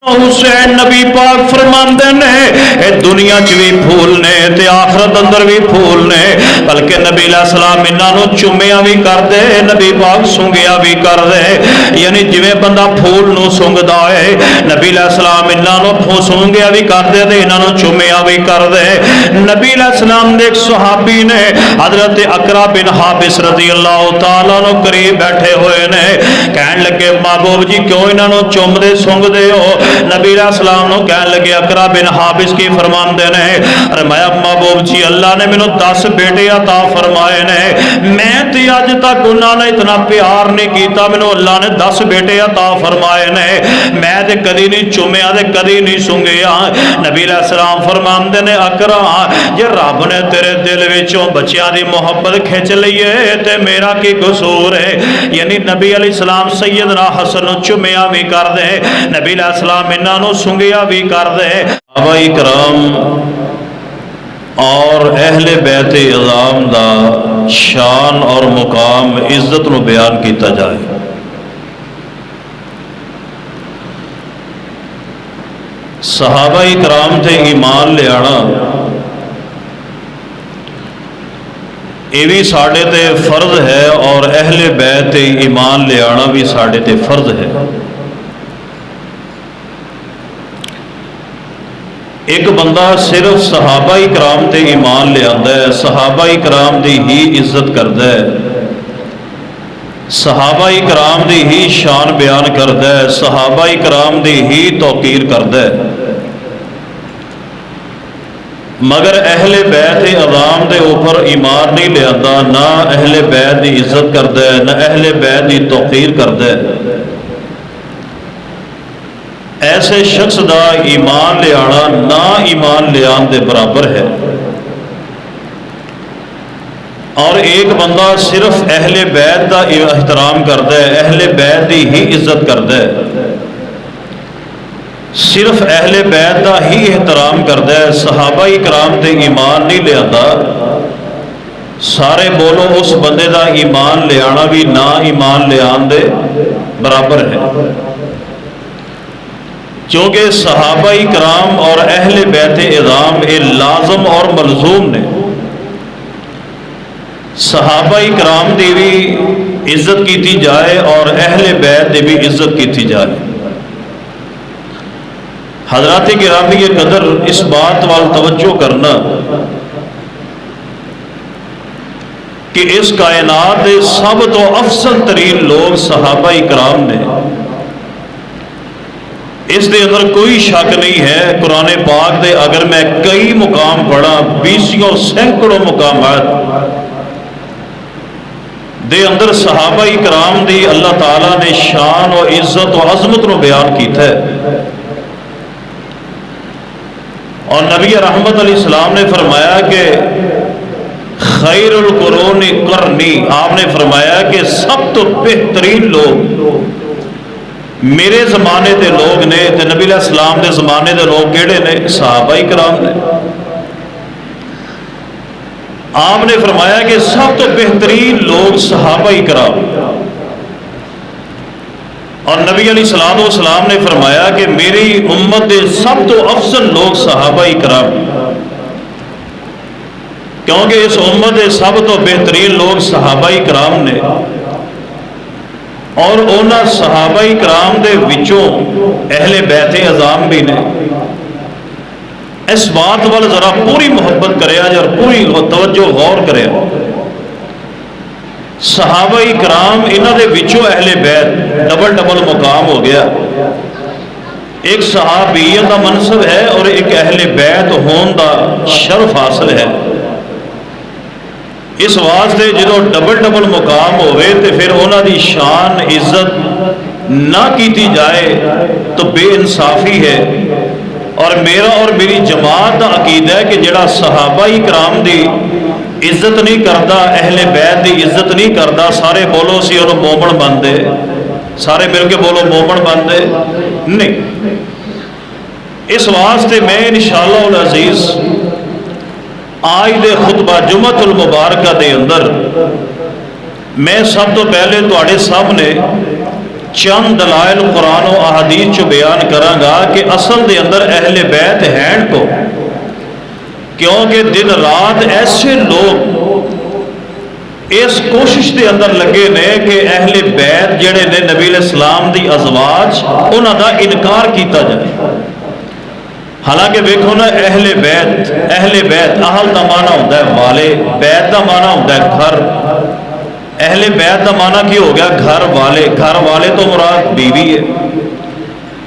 حسین نبی پاک فرماندے نے اے دنیا چ بھی پھول نے تے آخرت اندر بھی پھول نے، بلکہ نبی علیہ السلام انہاں نو چومیا بھی کر دے، نبی پاک سونگیا بھی کر دے، یعنی جویں بندہ پھول نو سونگدا ہے نبی علیہ السلام انہاں نو سونگیا بھی کر دے تے انہاں نو چومیا بھی کر دے۔ نبی علیہ السلام دے ایک صحابی نے حضرت اقرا بن حابس رضی اللہ تعالیٰ عنہ قریب بیٹھے ہوئے نے، کہن لگے محبوب جی کیوں انہاں نو چوم دے سونگ دے ہو؟ نبی علیہ السلام نو کہن لگے اقرا بن حابس کی فرماندے نے، فرمایا محبوب جی اللہ نے مینوں 10 بیٹے عطا فرمائے نے، میں تے اج تک انہاں نے اتنا پیار نہیں کیتا، مینوں اللہ نے 10 بیٹے عطا فرمائے نے، میں تے کدی نہیں چومیا تے کدی نہیں سونگیا۔ نبی علیہ السلام فرماندے نے اقرا جے رب نے تیرے دل وچوں بچیاں دی محبت کھچ لئیے تے میرا کی قصور ہے؟ یعنی نبی علیہ السلام سیدنا حسن نو چومیا بھی کر دے، نبی علیہ السلام انہاں نو سونگیا بھی کر دے۔ صحابہ کرام اور اہل بیت اعظام دا شان اور مقام عزت نو بیان کیتا جائے۔ صحابہ کرام تے ایمان لے آنا یہ بھی ساڈے تے فرض ہے، اور اہل بیت تے ایمان لے آنا بھی ساڈے تے فرض ہے۔ ایک بندہ صرف صحابہ کرام تے ایمان لے آندا ہے، صحابہ کرام دی ہی عزت کردا ہے، صحابہ کرام دی ہی شان بیان کردا ہے، صحابہ کرام دی ہی توقیر کردا ہے، مگر اہل بیت اعظام دے اوپر ایمان نہیں لے آندا، نہ اہل بیت دی عزت کردا ہے، نہ اہل بیت دی توقیر کردا ہے۔ ایسے شخص دا ایمان لے آنا نا ایمان لے آن دے برابر ہے، اور ایک بندہ صرف اہل بیت دا احترام کرتا ہے، اہل بیت دی ہی عزت کرتا ہے، صرف اہل بیت دا ہی احترام کرتا ہے، صحابہ کرام تے ایمان نہیں لے آتا، سارے بولو اس بندے دا ایمان لے آنا بھی نا ایمان لے آن دے برابر ہے، کیونکہ صحابہ کرام اور اہل بیت اعظام یہ لازم اور ملزوم نے۔ صحابہ کرام دی بھی عزت کیتی جائے اور اہل بیت دی بھی عزت کیتی جائے۔ حضرات گرامی قدر اس بات وال توجہ کرنا کہ اس کائنات دے سب تو افضل ترین لوگ صحابہ کرام نے، اس دے اندر کوئی شک نہیں ہے۔ قرآن پاک دے اگر میں کئی مقام پڑھا، 20 سینکڑوں مقامات دے اندر صحابہ کرام دی اللہ تعالیٰ نے شان و عزت و عظمت نو بیان کیتا ہے، اور نبی رحمت علیہ السلام نے فرمایا کہ خیر القرون قرنی، آپ نے فرمایا کہ سب تو بہترین لوگ میرے زمانے دے لوگ نے، تے نبی علیہ السلام دے زمانے دے لوگ کیڑے نے؟ صحابہ کرام نے۔ آپ نے فرمایا کہ سب تو بہترین لوگ صحابہ کرام، اور نبی علیہ السلام نے فرمایا کہ میری امت دے سب تو افضل لوگ صحابہ کرام، کیونکہ اس امت دے سب تو بہترین لوگ صحابہ کرام نے، اور اونا صحابہ کرام دے وچوں اہل بیت اعظام بھی نے۔ اس بات وال ذرا پوری محبت کرے اور پوری توجہ غور کرے۔ صحابہ کرام انہاں دے وچوں اہل بیت ڈبل مقام ہو گیا، ایک صحابیت دا منصب ہے اور ایک اہل بیت ہون دا شرف حاصل ہے۔ اس واسطے جدو ڈبل مقام ہوئے تو پھر انہاں دی شان عزت نہ کیتی جائے تو بے انصافی ہے، اور میرا اور میری جماعت کا عقیدہ ہے کہ جڑا صحابہ کرام دی عزت نہیں کرتا، اہل بیت دی عزت نہیں کرتا، سارے بولو سی انہوں مومن بن دے، سارے مل کے بولو مومن بن دے نہیں۔ اس واسطے میں انشاءاللہ العزیز آج دے خطبہ جمعۃ المبارکہ دے اندر میں سب تو پہلے تواڈے سامنے چند دلائل قرآن و احادیث چ بیان کراں کہ اصل دے اندر اہل بیت ہیں کو، کیونکہ دن رات ایسے لوگ اس کوشش دے اندر لگے نے کہ اہل بیت جڑے نے نبی علیہ السلام دی ازواج انہاں دا انکار کیتا جائے۔ حالانکہ ویکھو نا اہل بیت اہل دا معنی ہوتا ہے والے، بیت دا معنی ہوتا ہے گھر۔ اہل بیت دا معنی کی ہو گیا گھر والے، گھر والے تو مراد بیوی ہے۔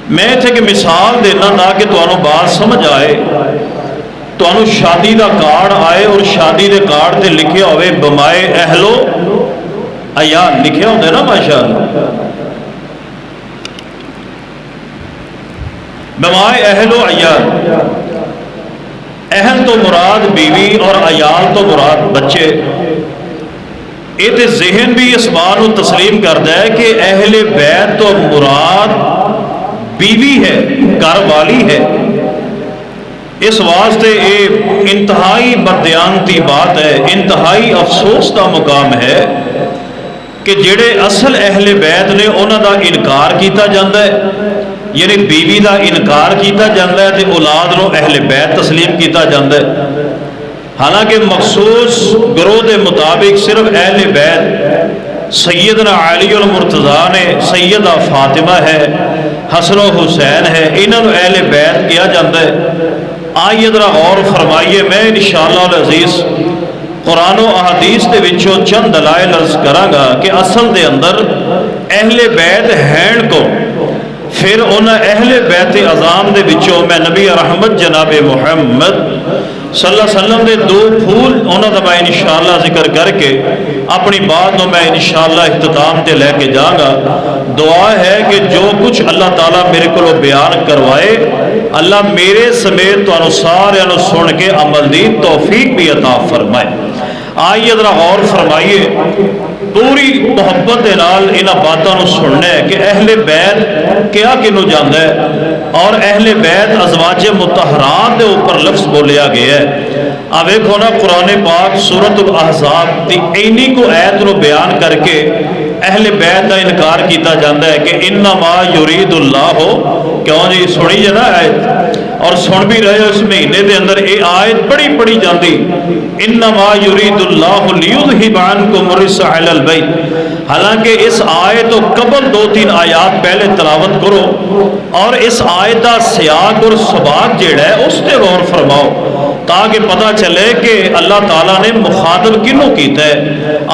میں اتنے کہ مثال دینا تاکہ تمہیں بات سمجھ آئے، تمہیں شادی دا کارڈ آئے اور شادی دے کارڈ تے لکھے ہوئے بمائے اہلو عیال لکھے ہوتے نا ماشاءاللہ، بمائے اہلو عیال، اہل تو مراد بیوی اور عیال تو مراد بچے۔ یہ ذہن بھی اس بات کو تسلیم کرتا ہے کہ اہل بیت تو مراد بیوی ہے، گھر والی ہے۔ اس واسطے یہ انتہائی بددیانتی بات ہے، انتہائی افسوس کا مقام ہے کہ جڑے اصل اہل بیت نے انہوں دا انکار کیتا جاتا ہے، یعنی بیوی دا انکار کیتا جاتا ہے تو اولاد نو اہل بیت تسلیم کیتا جاتا ہے۔ حالانکہ مخصوص گروہ دے مطابق صرف اہل بیت سیدنا علی المرتضیٰ نے، سیدہ فاطمہ ہے، حسن و حسین ہے، انہوں نے اہل بیت کیا جاتا ہے۔ آئیے ذرا غور فرمائیے، میں انشاءاللہ العزیز قرآن و احادیث دے وچوں چند دلائل عرض کراں گا کہ اصل دے اندر اہل بیت ہیں کو، پھر انہاں اہل بیت اعظام دے وچوں میں نبی رحمت جناب محمد صلی اللہ علیہ وسلم دے دو پھول انہاں دا میں انشاءاللہ ذکر کر کے اپنی بات کو میں انشاءاللہ اختتام تے لے کے جاؤں گا۔ دعا ہے کہ جو کچھ اللہ تعالیٰ میرے کو بیان کروائے، اللہ میرے سمیت تو سارے سن کے عمل دی توفیق بھی عطا فرمائے۔ آئیے ذرا غور فرمائیے، پوری محبت دے نال انہاں باتاں نو سننا ہے کہ اہل بیت کیا کنو جاندا ہے، اور اہل بیت ازواج مطہرات دے اوپر لفظ بولیا گیا ہے۔ اب ویکھو نا قرآن پاک سورۃ الاحزاب دی اینی کو آیت نو بیان کر کے اہل بیت کا انکار کیتا جاتا ہے کہ انما یرید اللہ، کیوں جی سنی جا نا آیت، اور سن بھی رہے اس مہینے دے اندر یہ آیت پڑھی جاندی، انما یرید اللہ لیذھب عنکم الرجس اہل البیت۔ حالانکہ اس آیت تو قبل دو تین آیات پہلے تلاوت کرو اور اس آیت کا سیاق اور سباق جیڑا ہے اس تے غور فرماؤ تاکہ پتہ چلے کہ اللہ تعالیٰ نے مخاطب کنوں کیتا ہے۔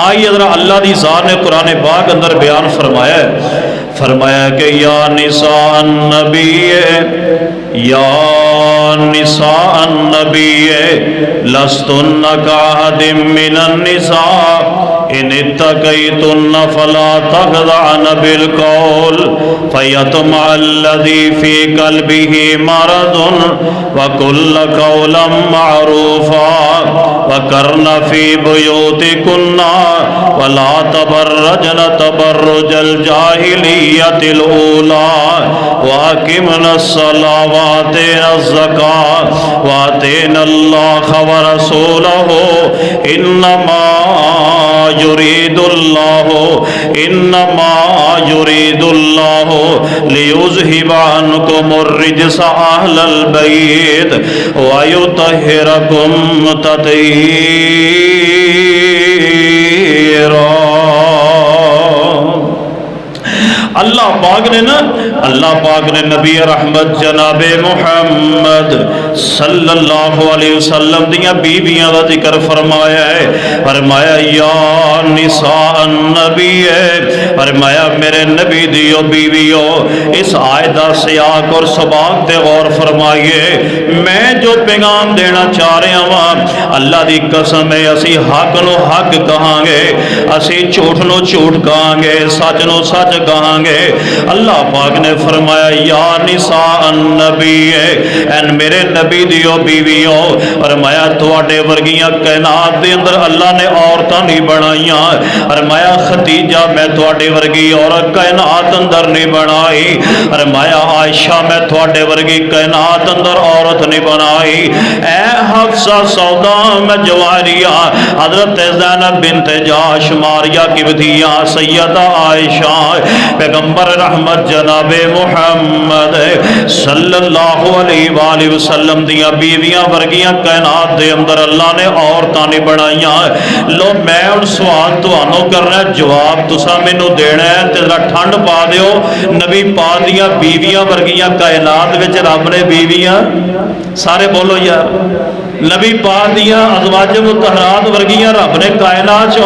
آئیے ذرا اللہ دی ذات نے قرآن پاک اندر بیان فرمایا ہے، فرمایا کہ یا نساء النبی، یا نساء النبی لستن کاحد من النساء ان اتقیتن فلا تخضعن بالقول فیطمع الذی فی قلبہ مرض وقلن قولا معروفا وقرن فی بیوتکن ولا تبرجن تبرج الجاہلیۃ الاولی واقمن الصلاۃ وآتین الزکاۃ وآتین اللہ ورسولہ انما یرید اللہ لیذھب عنکم الرجس اہل البیت ویطہرکم تطہیرا۔ اللہ پاک نے نبی رحمت جناب محمد صلی اللہ علیہ وسلم دیاں بیویاں کا ذکر فرمایا ہے، فرمایا یا نساء النبی، فرمایا میرے نبی دیو بیویو۔ اس آیت کا سیاق اور سباق تے غور فرمائیے، میں جو پیغام دینا چاہ رہا ہوں، اللہ دی قسم ہے اسی حق نو حق کہاں گے، اسی جھوٹ نو جھوٹ کہاں گے، سچ نو سچ کہاں گے۔ اللہ پاک نے نے فرمایا یا نساء النبی این میرے نبی دیو بیویو، فرمایا تواڈے ورگیاں کائنات دے اندر اللہ نے عورتاں نہیں بنائیاں، فرمایا ختیجہ میں تواڈے ورگی عورت کائنات اندر نہیں بنائی، فرمایا عائشہ میں تواڈے ورگی کائنات اندر عورت نہیں بنائی، اے حفصہ سودا میں جواریہ، حضرت زینب بنت جاش ماریہ قبطیہ، سیدہ عائشہ، پیغمبر رحمت جناب محمد صلی اللہ علیہ وآلہ وسلم دیاں بیویاں ورگیاں کائنات دے اندر اللہ نے عورتاں نہیں بنائیاں۔ لو میں ان سوال تانوں کرنا ہے، جواب تساں مینوں دینا ہے تے ذرا ٹھنڈ پا دیو، نبی پاک دیاں بیویاں ورگیاں کائنات وچ رب نے بیویاں، سارے بولو یار، نبی پاک دیاں ازواج مطہرات ورگیاں رب نے کائنات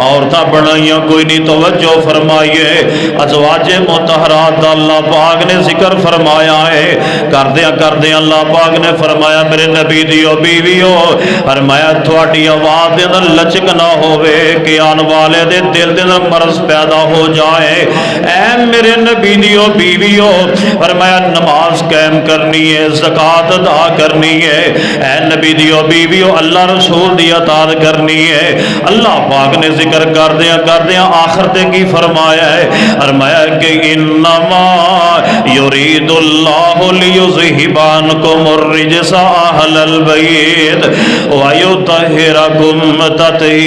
عورتاں بنائیاں کوئی نہیں۔ توجہ فرمائیے، ازواج مطہرات دا اللہ پاک نے ذکر فرمایا ہے، کردیاں اللہ پاک نے فرمایا میرے نبی دیو بیویو، فرمایا تھوڑی آواز دے اندر لچک نہ ہوئے کہ آن والے دے دل دے اندر مرض پیدا ہو جائے، اے میرے نبی دیو بیویو، فرمایا نماز قائم کرنی ہے، زکوٰۃ ادا کرنی ہے، اے نبی دیو بیویو اللہ رسول دی اطاعت کرنی ہے۔ اللہ پاک نے ذکر کردیاں آخر تے کی فرمایا ہے، فرمایا کہ انما یرید اللہ لیذہب عنکم الرجس اہل البیت ویطہرکم تطہیرا،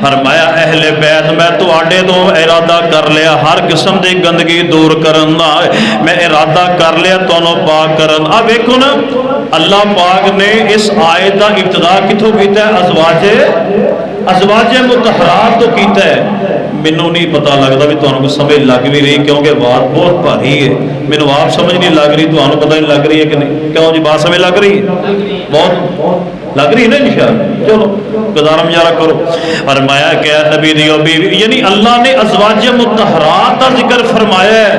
فرمایا اہل بیت میں تواڈے تو ارادہ کر لیا ہر قسم دی گندگی دور کرن دا، میں ارادہ کر لیا تانوں پاک کرن۔ اب ویکھو نا اللہ پاک نے اس آیت دا ابتدا کتھوں کیتا ہے؟ ازواج مطہرات تو کیتا ہے۔ مینوں نہیں پتا لگتا بھی تانوں کو سمجھ لگ بھی رہی، کیونکہ بات بہت بھاری ہے، مینوں آپ سمجھ نہیں لگ رہی، تانوں پتہ نہیں لگ رہی ہے کہ نہیں؟ کیوں جی بات سمجھ لگ رہی ہے؟ بہت لگ رہی ہے نا انشاءاللہ، چلو گزارا مجارہ کرو۔ فرمایا کہ نبی دیو بیوی، یعنی اللہ نے ازواج مطہرات کا ذکر فرمایا ہے،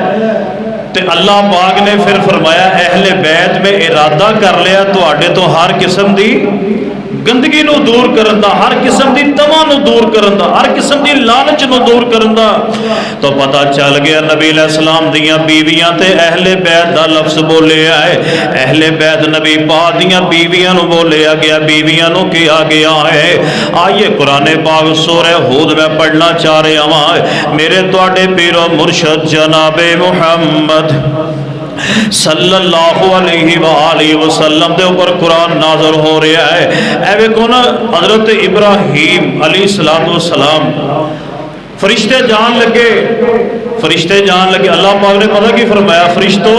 تے اللہ پاک نے پھر فرمایا اہل بیت میں ارادہ کر لیا تواڈے تو ہر قسم دی گندگی نو دور کرن دا، ہر قسم دی تما نو دور کرن دا، ہر قسم دی لالچ نو دور کرن دا۔ تو پتہ چل گیا نبی علیہ السلام دیاں بیویاں تے اہل بیت دا لفظ بولیا ہے، اہل بیت نبی پاک دیاں بیویاں نو بولیا گیا، بیویاں نو کیا گیا ہے۔ آئیے قرآن پاک سورہ ہود میں پڑھنا چاہ رہے ہوں، میرے تواڈے پیر و مرشد جناب محمد صلی اللہ علیہ وآلہ وسلم دے اوپر قرآن نازل ہو رہا ہے۔ اے ویکھو نا حضرت ابراہیم علیہ السلام فرشتے جان لگے، اللہ پاک نے پتہ کی فرمایا، فرشتو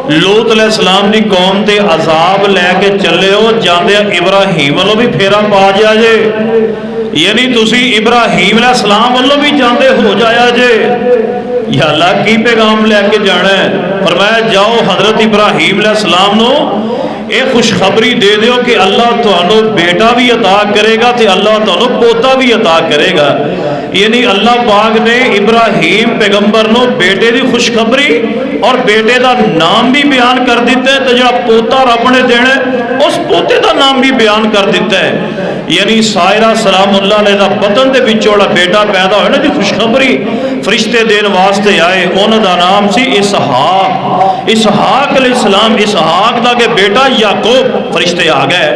لوط علیہ السلام دی قوم تے عذاب لے کے چلے ہو، جاندے ابراہیم والوں بھی پھیرا پا جا جے، یعنی تسی ابراہیم علیہ السلام والوں بھی جاندے ہو جایا جے، یا اللہ کی پیغام لے کے جانا ہے؟ فرمایا جاؤ حضرت ابراہیم علیہ السلام نو اے خوشخبری دے دیو کہ اللہ تانوں بیٹا بھی عطا کرے گا تے اللہ تانوں پوتا بھی عطا کرے گا۔ یعنی اللہ پاک نے ابراہیم پیغمبر نو بیٹے دی خوشخبری اور بیٹے دا نام بھی بیان کر دیتا ہے، تے جڑا پوتا رب نے دینا ہے اس پوتے دا نام بھی بیان کر دیتا ہے۔ یعنی سائرہ سلام اللہ علیہ دا بطن دے وچوں بیٹا پیدا ہوئے نا دی خوشخبری فرشتے دین واسطے آئے، انہاں دا نام سی اسحاق علیہ السلام، اسحاق دا کہ بیٹا یعقوب، فرشتے آ گئے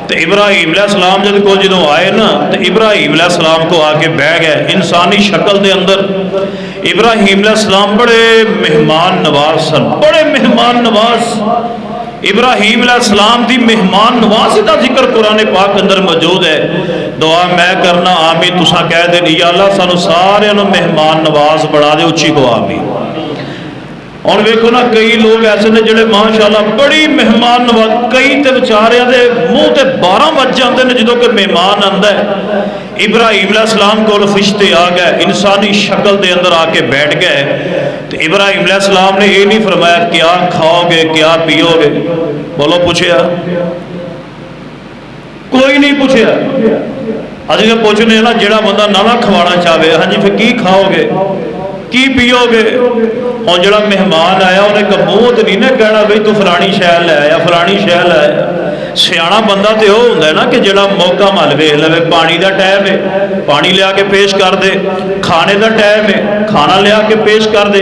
تو ابراہیم علیہ السلام جدوں آئے نا تو ابراہیم علیہ السلام کو آ کے بہ گئے انسانی شکل دے اندر۔ ابراہیم علیہ السلام بڑے مہمان نواز سن، بڑے مہمان نواز۔ ابراہیم علیہ السلام دی مہمان نوازی دا ذکر قرآن پاک اندر موجود ہے۔ دعا میں کرنا آمین، تساں کہہ دیں یا اللہ سانو سارے نو مہمان نواز بنا دے، اچھی کو آمین۔ اور ویکھو نا کئی لوگ ایسے نے جڑے ماشاءاللہ بڑی مہمان نواز، کئی تے بیچارے دے منہ تے 12 بج جاندے نے جدوں کہ مہمان آندا ہے۔ ابراہیم علیہ السلام کو فرشتے آ گئے، انسانی شکل دے اندر آ کے بیٹھ گئے۔ تو ابراہیم علیہ السلام نے یہ نہیں فرمایا کیا کھاؤ گے کیا پیو گے، بولو پوچھیا؟ کوئی نہیں پوچھیا۔ اجے پوچھنے نا جڑا بندہ نہ کھوانا چاہے، ہاں جی پھر کی کھاؤ گے کی پیو گے؟ اور جڑا مہمان آیا انہیں منہ تو نہیں نہ کہنا بھائی تو فلانی شے لے آیا فلانی شے لے آیا، ਸਿਆਣਾ ਬੰਦਾ ਤੇ ਉਹ ਹੁੰਦਾ ਨਾ ਕਿ ਜਿਹੜਾ ਮੌਕਾ ਮੱਲ ਵੇਖ ਲਵੇ। ਪਾਣੀ ਦਾ ਟਾਈਮ ਹੈ, ਪਾਣੀ ਲਿਆ ਕੇ ਪੇਸ਼ ਕਰ ਦੇ। ਖਾਣੇ ਦਾ ਟਾਈਮ ਹੈ, ਖਾਣਾ ਲਿਆ ਕੇ ਪੇਸ਼ ਕਰ ਦੇ।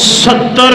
70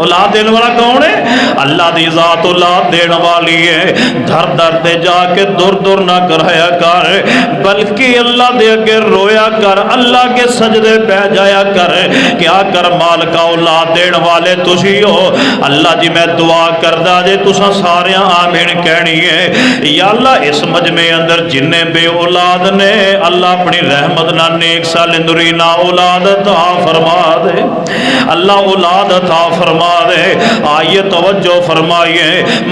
اولاد دینے والا کون ہے؟ اللہ دی ذات اولاد دینے والی ہے۔ دھر در دے جا کے دور دور نہ کرایا کر، بلکہ اللہ دے اگے رویا کر، اللہ کے سجدے پہ جایا کر، کیا کر مالکا اولاد دین والے تسی ہو، اللہ جی میں دعا کردہ جے تسا سارے آمین کہنی ہے۔ یا اللہ اس مجمع اندر جنہیں بے اولاد نے اللہ اپنی رحمت نہ نیک سال اندرینہ اولاد عطا فرما دے، اللہ اولاد عطا فرما دے۔ آئیے توجہ فرمائیے،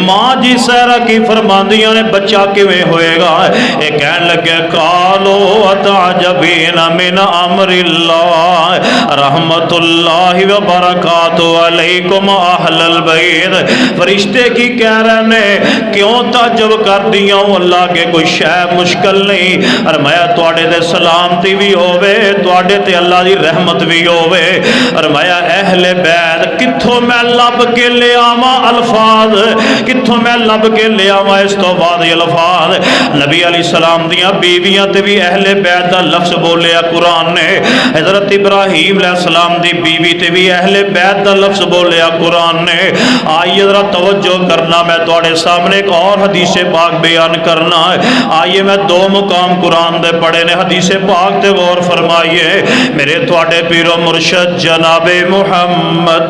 ماں جی سہرہ کی فرماندیاں نے بچہ کیویں ہوئے گا؟ ایک کہن لگے قالو اتعجبین من امر اللہ رحمت اللہ وبرکاتہ علیکم اہل البیت۔ فرشتے کی کہہ رہے ہیں کیوں تعجب کر دیا ہوں، اللہ کے کوئی شے مشکل نہیں، فرمایا تواڈے تے سلامتی بھی ہوے، تواڈے تے اللہ دی رحمت بھی ہوے۔ فرمایا اہل بیت کتھوں میں لب کے لے آواں الفاظ، کتھوں میں لب کے لے آواں اس تو بعد الفاظ؟ نبی علیہ السلام دیاں بیویاں تے بھی اہل بیت دا لفظ بولیا قرآن نے، حضرت ابراہیم علیہ السلام دی بیوی تے بھی اہل بیت دا لفظ بولیا قرآن نے۔ آئیے ذرا توجہ کرنا، میں تواڈے سامنے ایک اور حدیث پاک بیان کرنا ہے۔ آئیے میں دو مقام قرآن دے پڑھے نے، حدیث پاک تے غور فرمائیے۔ میرے تواڈے پیر و مرشد جناب محمد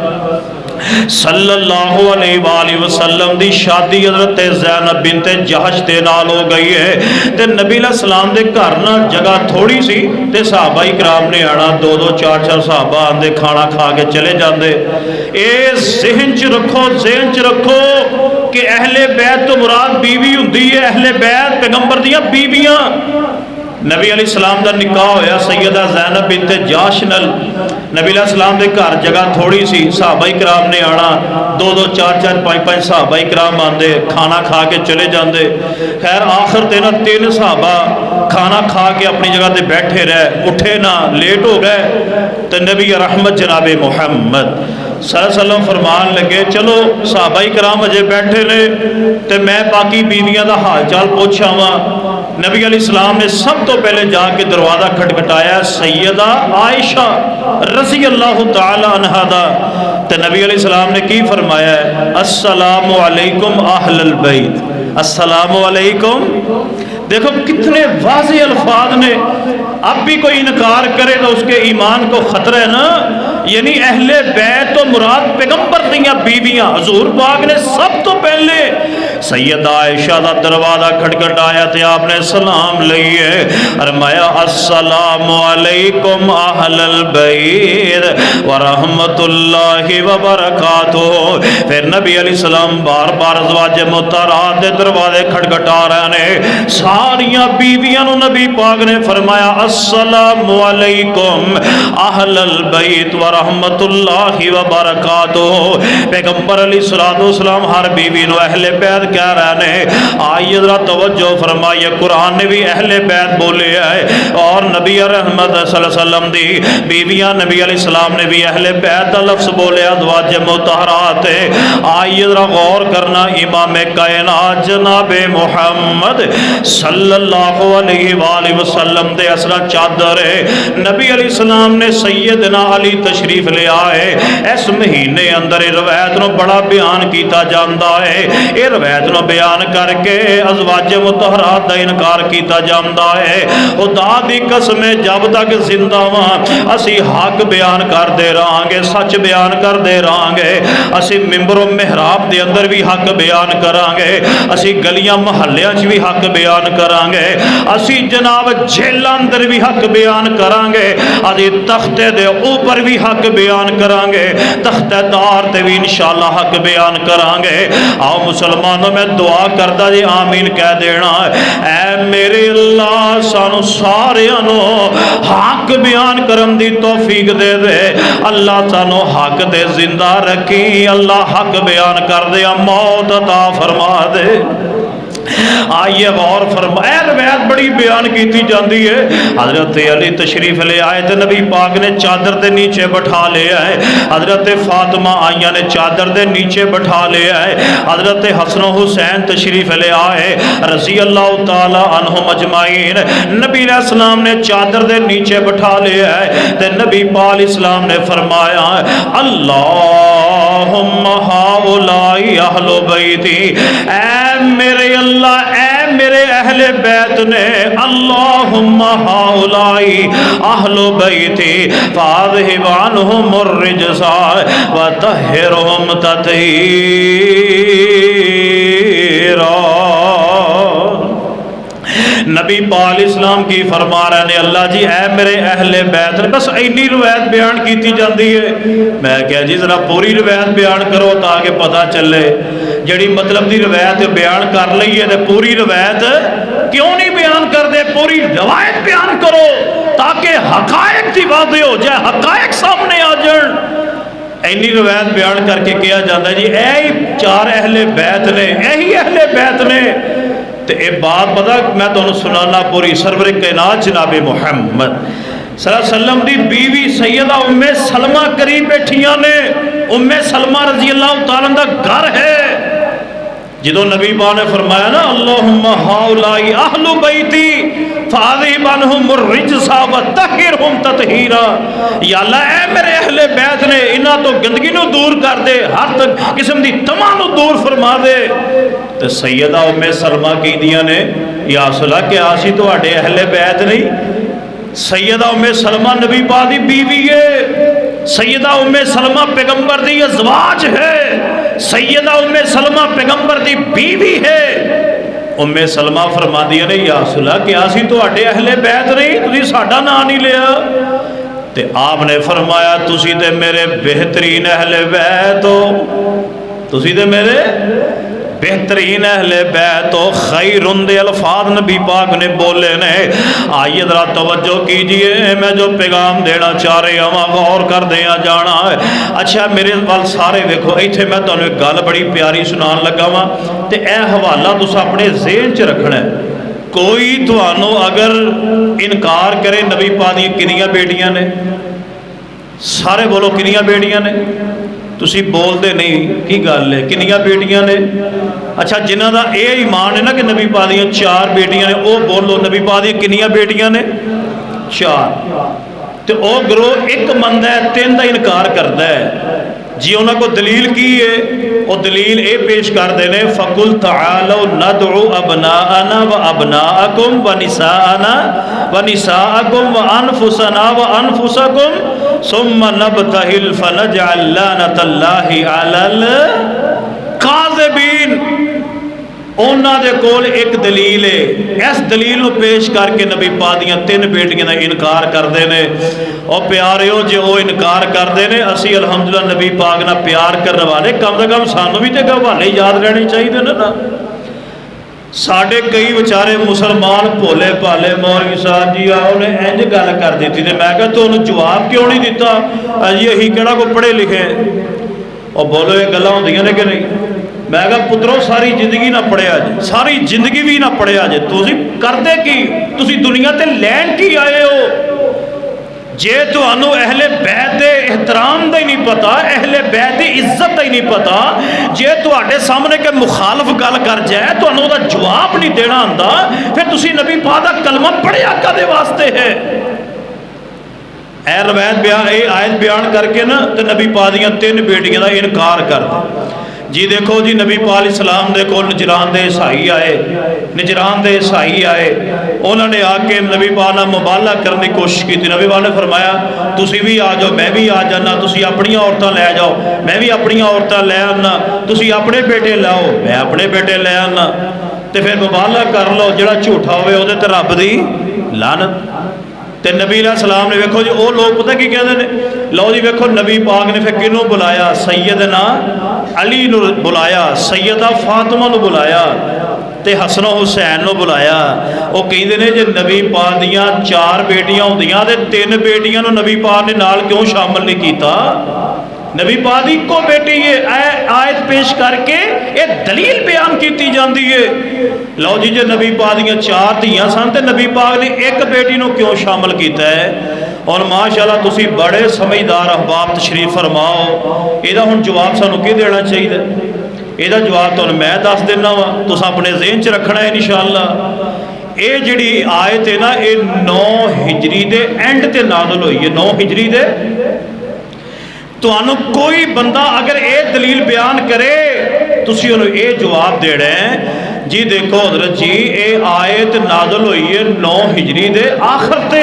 صلی اللہ علیہ وآلہ وسلم دی شادی حضرت زینب بنت جہش دے نال ہو گئی ہے تے نبی علیہ السلام دے گھر نا جگہ تھوڑی سی تے صحابہ کرام نے آنا، دو دو چار چار صحابہ آندے کھانا کھا کے چلے جاندے۔ اے ذہن چ رکھو، ذہن چ رکھو کہ اہل بیت تو مراد بیوی ہوندی ہے، اہل بیت پیغمبر دیاں بیویاں۔ نبی علیہ السلام دا نکاح ہویا سیدہ زینب بنت جہش نال، نبی علیہ السلام دے گھر جگہ تھوڑی سی، صحابہ کرام نے آنا، دو دو چار چار پانچ پانچ صحابہ کرام آندے کھانا کھا کے چلے جاندے۔ خیر آخر تے نا تین صحابہ کھانا کھا کے اپنی جگہ تے بیٹھے رہے، اٹھے نہ، لیٹ ہو گئے تے نبی رحمت جناب محمد صلی اللہ علیہ وسلم فرمان لگے چلو صحابہ کرام اجے بیٹھے نے تے میں باقی بیویاں دا حال چال پوچھا وا۔ نبی علیہ السلام نے سب تو پہلے جا کے دروازہ کھٹکھٹایا، سیدہ عائشہ رضی اللہ تعالی عنہا دا، تے نبی علیہ السلام نے کی فرمایا ہے السلام علیکم اہل البیت، السلام علیکم۔ دیکھو کتنے واضح الفاظ نے، اب بھی کوئی انکار کرے تو اس کے ایمان کو خطرہ ہے نا۔ یعنی اہل بیت تو مراد پیغمبر دیاں بیویاں، حضور پاک نے سب تو پہلے سیدہ عائشہ دا دروازہ کھٹکھٹایا تے آپ نے سلام لئیے، فرمایا السلام علیکم اہل البیت ورحمت اللہ وبرکاتہ۔ پھر نبی علیہ السلام بار بار ازواج مطہرات دے دروازے کھٹکھٹا رہے نے، ساریاں بیویاں نو نبی پاک نے فرمایا السلام علیکم اہل البیت ورحمت اللہ وبرکاتہ۔ پیغمبر علیہ السلام ہر بیوی نو اہل بیت کہہ رہے ہیں۔ آئیے ذرا توجہ فرمائیے، قرآن نے بھی اہل بیت بولے ہے اور نبی رحمت صلی اللہ علیہ وسلم دی بیویاں نبی علیہ السلام نے بھی اہل بیت کا لفظ بولے، ازواج مطہرات۔ آئیے ذرا غور کرنا، امام کائنات جناب محمد صلی اللہ علیہ وآلہ وسلم دے اسرا چادر ہے، نبی علیہ السلام نے سیدنا علی تشریف لے آئے۔ اس مہینے اندر روایت نو بڑا بیان کیتا جاندا ہے، یہ روایت نو بیان کر کے ازواج مطہرات دا انکار کیتا جاندا ہے۔ خدا دی قسم جب تک زندہ ہاں اسی حق بیان کر دے رہاں گے، سچ بیان کر دے رہاں گے، اسی ممبر و محراب دے اندر بھی حق بیان کران گے، اسی گلیاں محلیاں چ بھی حق بیان کران گے، اسی جناب جیلاں اندر بھی حق بیان کران گے، اسی تختے دے اوپر بھی حق بیان کران گے، تختہ دار تے بھی انشاءاللہ حق بیان کران گے۔ آؤ مسلمانوں میں دعا کردہ جی آمین کہہ دینا، اے میرے اللہ سانو سارے انو حق بیان کرن دی توفیق دے دے، اللہ سانو حق دے زندہ رکھی، اللہ حق بیان کر دے، موت عطا فرما دے۔ آئیے غور فرمائے، روایت بڑی بیان کیتی جاندی ہے۔ حضرت علی تشریف لے آئے تے نبی پاک نے چادر دے نیچے بٹھا لے آئے، حضرت فاطمہ آئیہ نے چادر دے نیچے بٹھا لے آئے، حضرت حسن و حسین تشریف لے آئے رضی اللہ تعالی عنہم اجمعین، نبی علیہ السلام نے چادر دے نیچے بٹھا لے آئے تے نبی پاک علیہ السلام نے فرمایا اللہم اللہم ہاؤلائی اہل بیتی، اے میرے اللہ، اے میرے اہل بیت نے، اللہم ہاؤلائی اہل بیتی فاذہب عنہم الرجس وطہرہم تطہیرا۔ نبی پاک اسلام کی فرما رہے ہیں اللہ جی اے میرے اہل بیت، بس اینی روایت بیان کیتی جاندی ہے۔ میں کہا جی ذرا پوری روایت بیان کرو تاکہ پتہ چلے، جڑی مطلب دی روایت بیان کر لئیے تے پوری روایت کیوں نہیں بیان کر دے؟ پوری روایت بیان کرو تاکہ حقائق دی واضح ہو جائے، حقائق سامنے آ جائیں۔ اینی روایت بیان کر کے کیا جاتا ہے جی اے ہی چار اہل بیت نے، اے ہی اہل بیت نے۔ تو یہ بات پتا میں تو سنانا پوری سرور کائنات جناب محمد صلی اللہ علیہ وسلم دی بیوی سیدہ ام سلمہ قریب بیٹھیاں نے۔ ام سلمہ رضی اللہ تعالیٰ دا گھر ہے۔ جدو نبی پاک نے فرمایا نا اللہم ہاؤلائی اہل بیتی فاذہب عنہم الرجس وطہرہم تطہیرا، یا اللہ اے میرے اہل بیت نے انہاں تو گندگی نو دور کر دے، ہر قسم دی تمام نو دور فرما دے۔ تو سیدہ ام سلمہ کی دیاں نے یا صلاح کہ آسی تو اڈے اہل بیت نہیں؟ سیدہ ام سلمہ نبی پاک دی بیوی ہے، سیدہ ام سلمہ پیغمبر دی ازواج ہے، سیدہ ام سلمہ پیغمبر دی بیوی ہے۔ ام سلمہ فرما دیا نے یا صلاح کہ آسی تو اڈے اہل بیت نہیں، تسی ساڈا نام نہیں لیا۔ تے آپ نے فرمایا تسی تے میرے بہترین اہل بیت ہو، تسی تے میرے بہترین اہل بیت و خیرن دے الفاظ نبی پاک نے بولے نے۔ آئیے ذرا توجہ کیجئے، میں جو پیغام دینا چاہ رہے ہوں غور کر دیا جانا ہے۔ اچھا میرے وال سارے دیکھو، ایتھے میں تانوں ایک گل بڑی پیاری سنان لگا ہوں تے اے حوالہ تساں اپنے ذہن چ رکھنا ہے۔ کوئی تانوں اگر انکار کرے نبی پاک دی کنیاں بیٹیاں نے؟ سارے بولو کنیاں بیٹیاں نے؟ تسی بول دے نہیں کی گل ہے، کنیاں بیٹیاں نے؟ اچھا جنہ دا اے ایمان ہے نا کہ نبی پاک دیاں چار بیٹیاں نے، او بولو نبی پاک دیاں کنیاں بیٹیاں نے؟ چار۔ تو او گروہ ایک مندہ ہے، تین دا انکار کرتا ہے جی۔ انہاں کو دلیل کی ہے؟ او دلیل اے پیش کر دینے فَقُلْ تَعَالَوْ نَدْعُ أَبْنَاءَنَا وَأَبْنَاءَكُمْ وَنِسَاءَنَا وَنِسَاءَكُمْ وَأَنفُسَنَا وَأَنفُسَكُمْ ثُمَّ نَبْتَهِلْ فَنَجْعَلْ لَعْنَةَ اللَّهِ عَلَى الْكَاذِبِينَ۔ انہاں دے کول ایک دلیل ہے، اس دلیل نو پیش کر کے نبی پاک دیاں تین بیٹیاں دا انکار کردے نے۔ اور پیاریو جے او انکار کردے نے، اسی الحمدللہ نبی پاک نہ پیار کرنے والے کم سے کم سانو بھی تے گوالے یاد رہنے چاہیے نا۔ ساڑھے کئی بچارے مسلمان بھولے پالے مولوی صاحب جی آؤ نے انج گل کر دیتی تھی، میں کہا تو انہوں جواب کیوں نہیں دیتا؟ یہی کہڑا کو پڑھے لکھے؟ اور بولو یہ گلاں ہوندیاں نے کہ نہیں؟ میں کہا پترو ساری زندگی نہ پڑھیا جے، ساری زندگی بھی نہ پڑھیا جے، تسی کردے کی؟ تسی دنیا تے لین کی آئے ہو؟ جے تو انو اہل بیت دے احترام دا ہی نہیں پتا، اہل بیت دی عزت دا ہی نہیں پتا، جے تو آٹے سامنے کے مخالف گل کر جائے تو انو دا جواب نہیں دینا آندہ، پھر تسی نبی پاک دا کلمہ پڑھیا کا دے واسطے ہے؟ اے روایت بیان، اے آیت بیان کر کے نا تو نبی پاک دیاں تین بیٹیاں دا انکار کر دے جی۔ دیکھو جی نبی پاک علیہ السلام دے کو نجران دے عیسائی آئے، نجران دے عیسائی آئے، انہوں نے آ کے نبی پاک نہ مبالغہ کرنے کی کوشش کی تھی۔ نبی پاک نے فرمایا تسی بھی آ جاؤ، میں بھی آ جانا، تسی اپنی عورتاں لے جاؤ، میں بھی اپنی عورتاں لے آنا، تسی اپنے بیٹے لاؤ، میں اپنے بیٹے لے آنا، تے پھر مبالغہ کر لو، جڑا جھوٹا ہوئے وہ تے رب دی لعنت۔ تے نبی علیہ السلام نے ویکھو جی وہ لوگ پتہ کی کہتے ہیں، لو جی ویکھو نبی پاک نے پھر کنوں بلایا؟ سیدنا علی نو بلایا، سیدہ فاطمہ نو بلایا، تے حسن و حسین نو بلایا۔ وہ کہتے ہیں جی نبی پاک دیاں چار بیٹیاں ہوندیاں تے تین بیٹیاں نو نبی پاک نے نال کیوں شامل نہیں کیتا؟ نبی پاک دی کو بیٹی یہ آیت پیش کر کے ایک دلیل بیان کیتی جاندی ہے۔ لو جی جو نبی پاک دیاں چار دھیاں سن تے نبی پاک نے ایک بیٹی نو کیوں شامل کیتا ہے؟ اور ماشاءاللہ تسی بڑے سمجھدار احباب تشریف فرماؤ، ایدہ ہن جواب سانو کی دینا چاہیے؟ ایدہ جواب تو میں دس دینا ہوا، تسا اپنے ذہن چ رکھنا ہے انشاءاللہ۔ اے جڑی آیت ہے نا، اے 9 ہجری دے اینڈ تے نازل ہوئی ہے، 9 ہجری دے ਤੁਹਾਨੂੰ ਕੋਈ ਬੰਦਾ ਅਗਰ ਇਹ ਦਲੀਲ ਬਿਆਨ ਕਰੇ, ਤੁਸੀਂ ਉਹਨੂੰ ਇਹ ਜਵਾਬ ਦੇਣਾ ਹੈ ਜੀ ਦੇਖੋ ਹਜ਼ਰਤ ਜੀ ਇਹ ਆਇਤ ਨਾਜ਼ਲ ਹੋਈ ਹੈ 9 ਹਿਜਰੀ ਦੇ ਆਖਰ ਤੇ,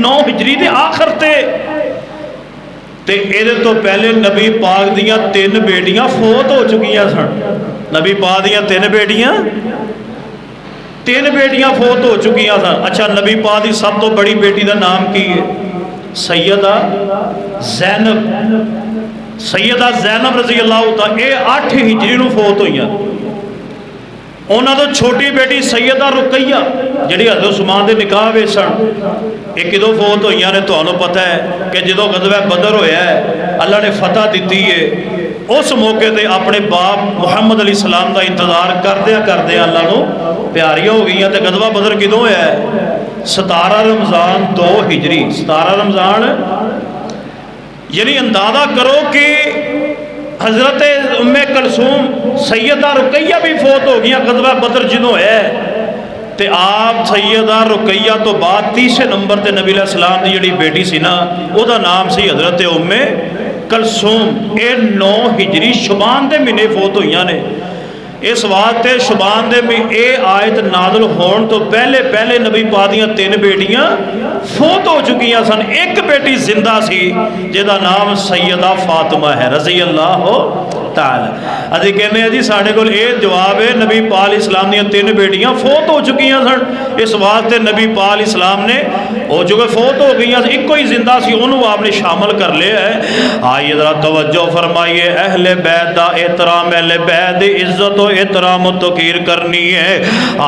9 ਹਿਜਰੀ ਦੇ ਆਖਰ ਤੇ ਇਹਦੇ ਤੋਂ ਪਹਿਲੇ ਨਬੀ ਪਾਕ ਦੀਆਂ 3 ਬੇਟੀਆਂ ਫੌਤ ਹੋ ਚੁੱਕੀਆਂ ਸਨ। ਨਬੀ ਪਾਕ ਦੀਆਂ 3 ਬੇਟੀਆਂ ਫੌਤ ਹੋ ਚੁੱਕੀਆਂ ਸਨ। ਅੱਛਾ, ਨਬੀ ਪਾਕ ਦੀ ਸਭ ਤੋਂ ਬੜੀ ਬੇਟੀ ਦਾ ਨਾਮ ਕੀ ਹੈ? ਸੈਯਦਾ ਜ਼ੈਨਬ ਰਜ਼ੀ ਅੱਲਾਹੁ ਤਾਲਾ। ਇਹ 8 ਹਿਜਰੀ ਨੂੰ ਫੌਤ ਹੋਈਆਂ। ਉਹਨਾਂ ਤੋਂ ਛੋਟੀ ਬੇਟੀ ਸੈਯਦਾ ਰੁਕਈਆ ਜਿਹੜੀ ਹਜ਼ਰਤ ਉਸਮਾਨ ਦੇ ਨਿਕਾਹ ਵਿੱਚ ਸਨ, ਇਹ ਕਦੋਂ ਫੌਤ ਹੋਈਆਂ ਨੇ? ਤੁਹਾਨੂੰ ਪਤਾ ਹੈ ਕਿ ਜਦੋਂ ਗਜ਼ਵਾ ਬਦਰ ਹੋਇਆ ਹੈ, ਅੱਲਾ ਨੇ ਫਤਹ ਦਿੱਤੀ ਹੈ, ਉਸ ਮੌਕੇ ਤੇ ਆਪਣੇ ਬਾਪ ਮੁਹੰਮਦ ਅਲੀ ਸਲਾਮ ਦਾ ਇੰਤਜ਼ਾਰ ਕਰਦਿਆਂ ਅੱਲਾ ਨੂੰ ਪਿਆਰੀਆਂ ਹੋ ਗਈਆਂ। ਤੇ ਗਜ਼ਵਾ ਬਦਰ ਕਦੋਂ ਹੋਇਆ ਹੈ? 17 ਰਮਜ਼ਾਨ 2 ਹਿਜਰੀ। 17 ਰਮਜ਼ਾਨ, ਯਾਨੀ ਅੰਦਾਜ਼ਾ ਕਰੋ کہ حضرت ام کلثوم سیدہ رقیہ بھی فوت ہو گیا غزوہ بدر جدوں ہے تے آپ سیدہ رقیہ تو بعد 30 نمبر تے نبی علیہ السلام دی جڑی بیٹی سی نا او دا نام سی حضرت ام کلثوم۔ اے 9 ہجری شعبان دے مہینے فوت ہوئیاں نے۔ اس واسطے شعبان دے میں اے آیت نازل ہون تو پہلے نبی پاک دیاں 3 بیٹیاں فوت ہو چکیاں سن۔ ایک بیٹی زندہ سی جہدا نام سیدہ فاطمہ ہے رضی اللہ تعالی۔ ابھی کہنے ہیں جی ساڑھے کو یہ جواب ہے نبی پاک علیہ السلام نے 3 بیٹیاں فوت ہو چکیاں سن۔ اس واسطے نبی پاک علیہ السلام نے وہ جو کہ فوت ہو گئی ہیں ایک کوئی زندہ سی انہوں آپ نے شامل کر لیا ہے۔ آئیے ذرا توجہ فرمائیے، اہل بیت دا احترام، اہل بیت دی عزت و احترام و توقیر کرنی ہے۔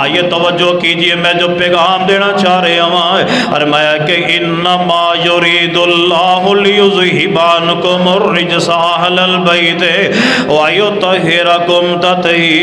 آئیے توجہ کیجئے، میں جو پیغام دینا چاہ رہے ہیں فرمایا کہ انما یرید اللہ لیذہب عنکم الرجس اہل البیت وَيُطَهِّرَكُمْ تَطْهِيرًا۔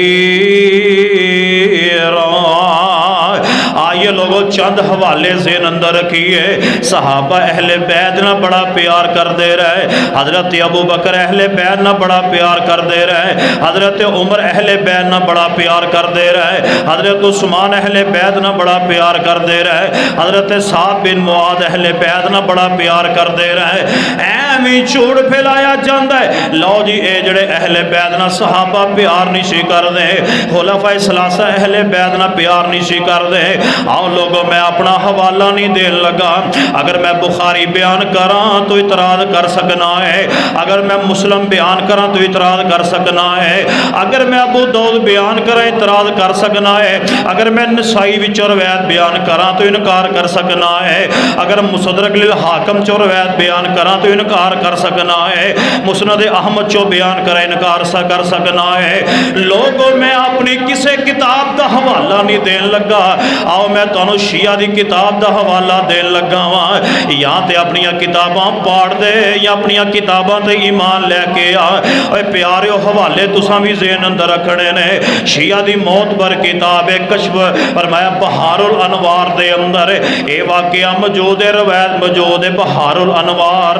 آئیے لوگوں چند حوالے ذہن اندر رکھیے۔ صحابہ اہل بیت نہ بڑا پیار کر دے رہے، حضرت ابو بکر اہل بیت نہ بڑا پیار کر دے رہے، حضرت عمر اہل بیت نہ بڑا پیار کر دے رہے، حضرت عثمان اہل بیت نہ بڑا پیار کر دے رہے، حضرت سعد بن معاذ اہل بیت نہ بڑا پیار کر دے رہے۔ ایویں جھوٹ پھیلایا جاندا ہے لو جی اے جڑے اہل بیت نہ صحابہ پیار نہیں سی کر دے، خلفائے ثلاثہ اہل بیت نہ پیار نہیں سی کر دے۔ آؤ لوگوں میں اپنا حوالہ نہیں دین لگا، اگر میں بخاری بیان کراں تو اعتراض کر سکنا ہے، اگر میں مسلم بیان کراں تو اعتراض کر سکنا ہے، اگر میں ابو داؤد بیان کراں اعتراض کر سکنا ہے، اگر میں نسائی وچ روایت بیان کراں تو انکار کر سکنا ہے، اگر مصدرک للحاکم چو روایت بیان کراں تو انکار کر سکنا ہے، مسند احمد چو بیان کرا انکار کر سکنا ہے۔ لوگوں میں اپنی کسے کتاب دا حوالہ نہیں دین لگا، آؤ میں تانوں شیعہ دی کتاب دا حوالہ دین لگا ہاں، یا تے اپنی کتاباں پاڑ دے یا اپنی کتاباں تے ایمان لے کے آ۔ اے پیاریو حوالے تساں بھی ذہن اندر رکھنے نے۔ شیعہ دی موت پر کتاب کشف فرمایا بہار الانوار دے اندر اے واقعہ موجود ہے، روایت موجود ہے بہار الانوار،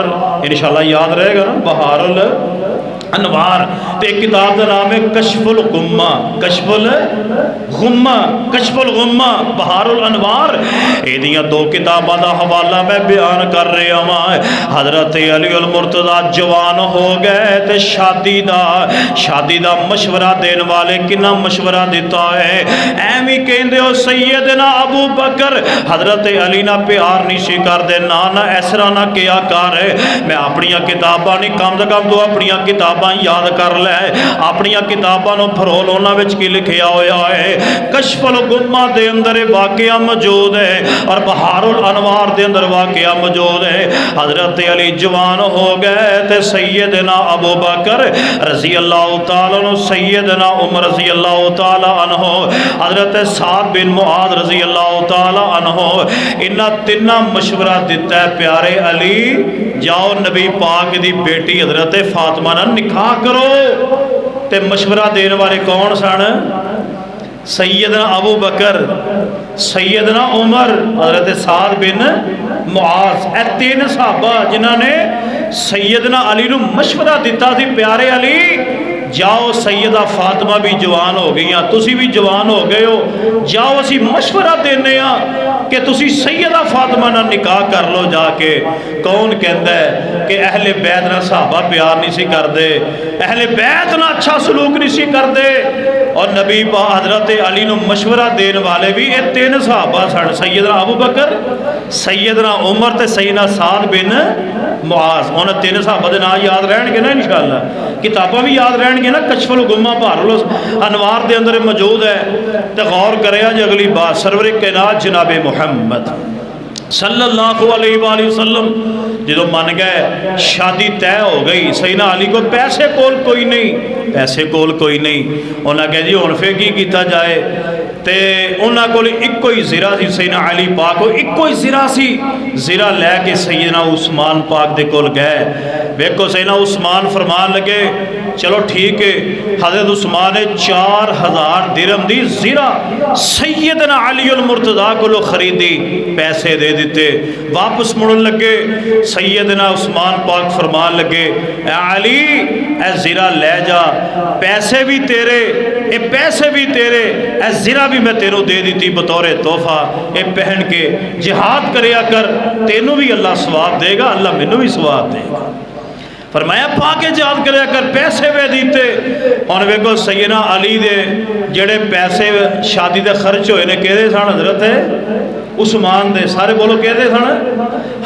انشاءاللہ یاد رہے گا نا بہار الانوار۔ تے کتاب دا نام ہے کشف الغمہ، کشف الغمہ، کشف الغمہ بہار الانوار۔ اے دیاں 2 کتاباں دا حوالہ میں بیان کر رہا ہوں۔ حضرت علی المرتضیٰ جوان ہو گئے تے شادی دا مشورہ دین والے کنا مشورہ دیتا ہے، ایویں کہندے ہو سیدنا ابو بکر حضرت علی نہ پیار نہیں سی کر دے، نہ ایسرا نہ کیا کر، میں اپنی کتاباں نہیں کم سے کم تو اپنی کتاباں یاد کر لے، اپنی کتاباں نو پھرول انہاں وچ کی لکھیا ہویا ہے۔ کشف الغمہ دے اندر واقعہ موجود ہے اور بہار الانوار دے اندر واقعہ موجود ہے۔ حضرت علی جوان ہو گئے تے سیدنا ابو بکر رضی اللہ تعالیٰ عنہ، سیدنا عمر رضی اللہ تعالیٰ عنہ، حضرت سعد بن معاذ رضی اللہ تعالیٰ عنہ، انہاں تیناں مشورہ دیتا ہے پیارے علی جاؤ نبی پاک دی بیٹی حضرت فاطمہ نہ نکاح کرو۔ تے مشورہ دینے والے کون سن؟ سیدنا ابو بکر، سیدنا عمر، حضرت سعد بن معاذ، اے 3 صحابہ جنہاں نے سیدنا علی نو مشورہ دیتا سی پیارے علی جاؤ سیدہ فاطمہ بھی جوان ہو گئی ہیں، تسی بھی جوان ہو گئے ہو، جاؤ اسی مشورہ دینے ہاں کہ تسی سیدہ فاطمہ نہ نکاح کر لو جا کے۔ کون کہندا ہے کہ اہل بیت نہ صحابہ پیار نہیں سی کر دے، اہل بیت نہ اچھا سلوک نہیں سی کر دے؟ اور نبی پاک حضرت علی نو مشورہ دین والے بھی یہ تین صحابہ سن، سیدنا ابو بکر، سیدنا عمر تے سیدنا سعد بن معاذ۔ انہاں تین صحابہ دے نام یاد رہن گے نا انشاءاللہ، کتاباں بھی یاد رہن گے نا۔ کشف الغمہ بحر الانوار دے اندر موجود ہے۔ تے غور کریا جی اگلی بات، سرور کائنات جناب محمد صلی اللہ علیہ وآلہ وسلم جدو من گئے، شادی طے ہو گئی، سیدنا علی کو پیسے کول کوئی نہیں، پیسے کول کوئی نہیں، انہاں کہا جی ہن پھر کی کیتا جائے؟ تے انہاں کول ایک ہی زرہ سی، سیدنا علی پاک کو ایک ہی زرہ سی، زرہ لے کے سیدنا عثمان پاک دے کول گئے۔ ویکھو سیدنا عثمان فرمان لگے چلو ٹھیک ہے، حضرت عثمان نے 4000 درہم دی زرہ سیدنا علی المرتضیٰ کو خریدی، پیسے دے دیتے، واپس مڑن لگے۔ سیدنا عثمان پاک فرمان لگے اے علی اے زرہ لے جا، پیسے بھی تیرے، اے پیسے بھی تیرے، اے زرہ بھی میں تینوں دے دیتی بطور تحفہ، اے پہن کے جہاد کریا کر، تینوں بھی اللہ ثواب دے گا، اللہ مینوں بھی ثواب دے گا۔ فرمایا پاکے جہاد کریا کر، پیسے بھی دیتے۔ اور ویکھو سیدنا علی دے جڑے پیسے شادی دے خرچ ہوئے نے کہدے سن حضرت عثمان دے، سارے بولو کہدے سن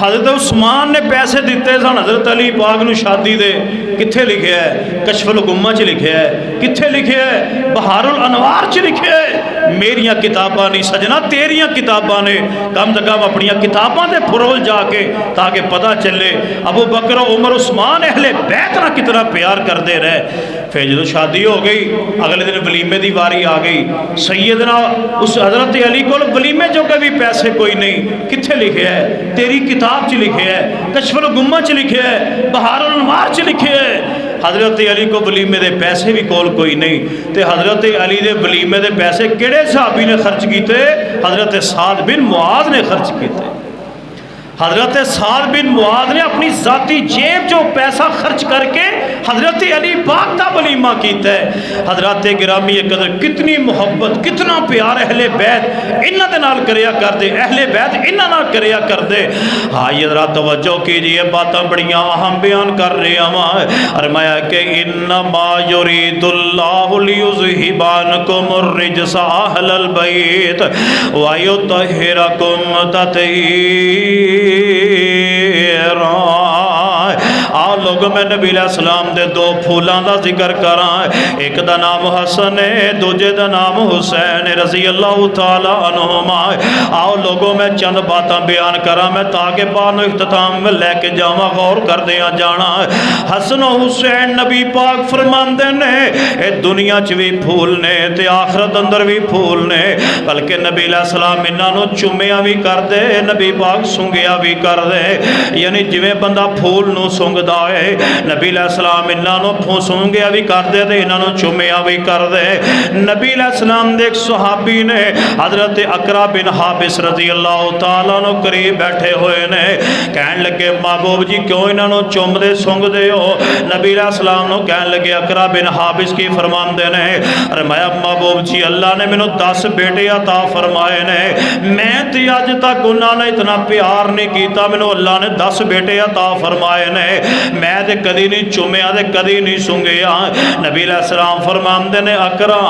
حضرت عثمان نے پیسے دیتے سن حضرت علی پاک نو شادی دے۔ کتھے لکھے ہے؟ کشف الغمہ چ لکھے ہے۔ کتھے لکھے ہے؟ بحار الانوار چ لکھے ہے۔ میریاں کتاباں نہیں سجنا، تیریاں کتاباں نے، کم سے کم اپنی کتاباں دے پھرول جا کے تاکہ پتہ چلے ابو بکر عمر عثمان اہل بیت نہ کتنا پیار کر دے رہے۔ پھر جدو شادی ہو گئی اگلے دن ولیمے دی واری آ گئی، سیدنا اس حضرت علی کو ولیمے جو کبھی پیسے کوئی نہیں۔ کتھے لکھے ہے؟ تیری کتاب چ لکھے ہے، کشف الغمہ چ لکھے ہے، بحار الانوار چ لکھے ہے۔ حضرت علی کو ولیمے دے پیسے بھی کول کوئی نہیں، تے حضرت علی دے ولیمے دے پیسے کیڑے صحابی نے خرچ کیتے؟ حضرت سعد بن معاذ نے خرچ کیتے۔ حضرت سعد بن معاذ نے اپنی ذاتی جیب جو پیسہ خرچ کر کے حضرت علی پاک دا ولیمہ کیتا ہے۔ حضرت گرامی قدر کتنی محبت، کتنا پیار اہل بیت انہاں دے نال کریا کر دے، اہل بیت انہاں نال کریا کر دے۔ ہاں یہ ذرا توجہ کیجئے، باتاں بڑیاں اہم بیان کر رہے ہیں۔ فرمایا کہ انما یرید اللہ لیذھب عنکم الرجس اہل البیت ویطہرکم تطہیرا۔ آ لوگوں میں نبی علیہ السلام دے دو پھولاں دا ذکر کراں، ایک دا نام حسن ہے، دوجے دا نام حسین رضی اللہ تعالی عنہما۔ آؤ لوگوں میں چند باتاں بیان کراں میں تاکہ پانو اختتام میں لے کے جاواں، غور کر دیاں جانا۔ حسن و حسین نبی پاک فرماندے نے اے دنیا چ بھی پھول نے تے آخرت اندر بھی پھول نے، بلکہ نبی علیہ السلام انہاں نو چومیاں بھی کر دے، نبی پاک سنگیا بھی کر دے، یعنی جویں بندہ پھول نو سنگدا ہے نبی علیہ السلام انہاں نو سنگیا بھی کر دے تے انہاں نو چومیا بھی کر دے۔ نبی علیہ السلام دے ایک صحابی نے حضرت اقرا بن حابس رضی اللہ تعالیٰ نو قریب بیٹھے ہوئے نے، کہن لگے محبوب جی کیوں انہاں نو چوم دے سنگ دے ہو؟ نبی علیہ السلام نو کہن لگے اقرا بن حابس کی فرمان دے نے، فرمایا محبوب جی اللہ نے مینوں 10 بیٹے عطا فرمائے نے، میں تے اج تک انہاں نے اتنا پیار نہیں کیتا، مینوں اللہ نے 10 بیٹے عطا فرمائے نے، میں تے کدی نہیں چومیا تے کدی نہیں سنگیا۔ نبی علیہ السلام فرماندے نے اقرا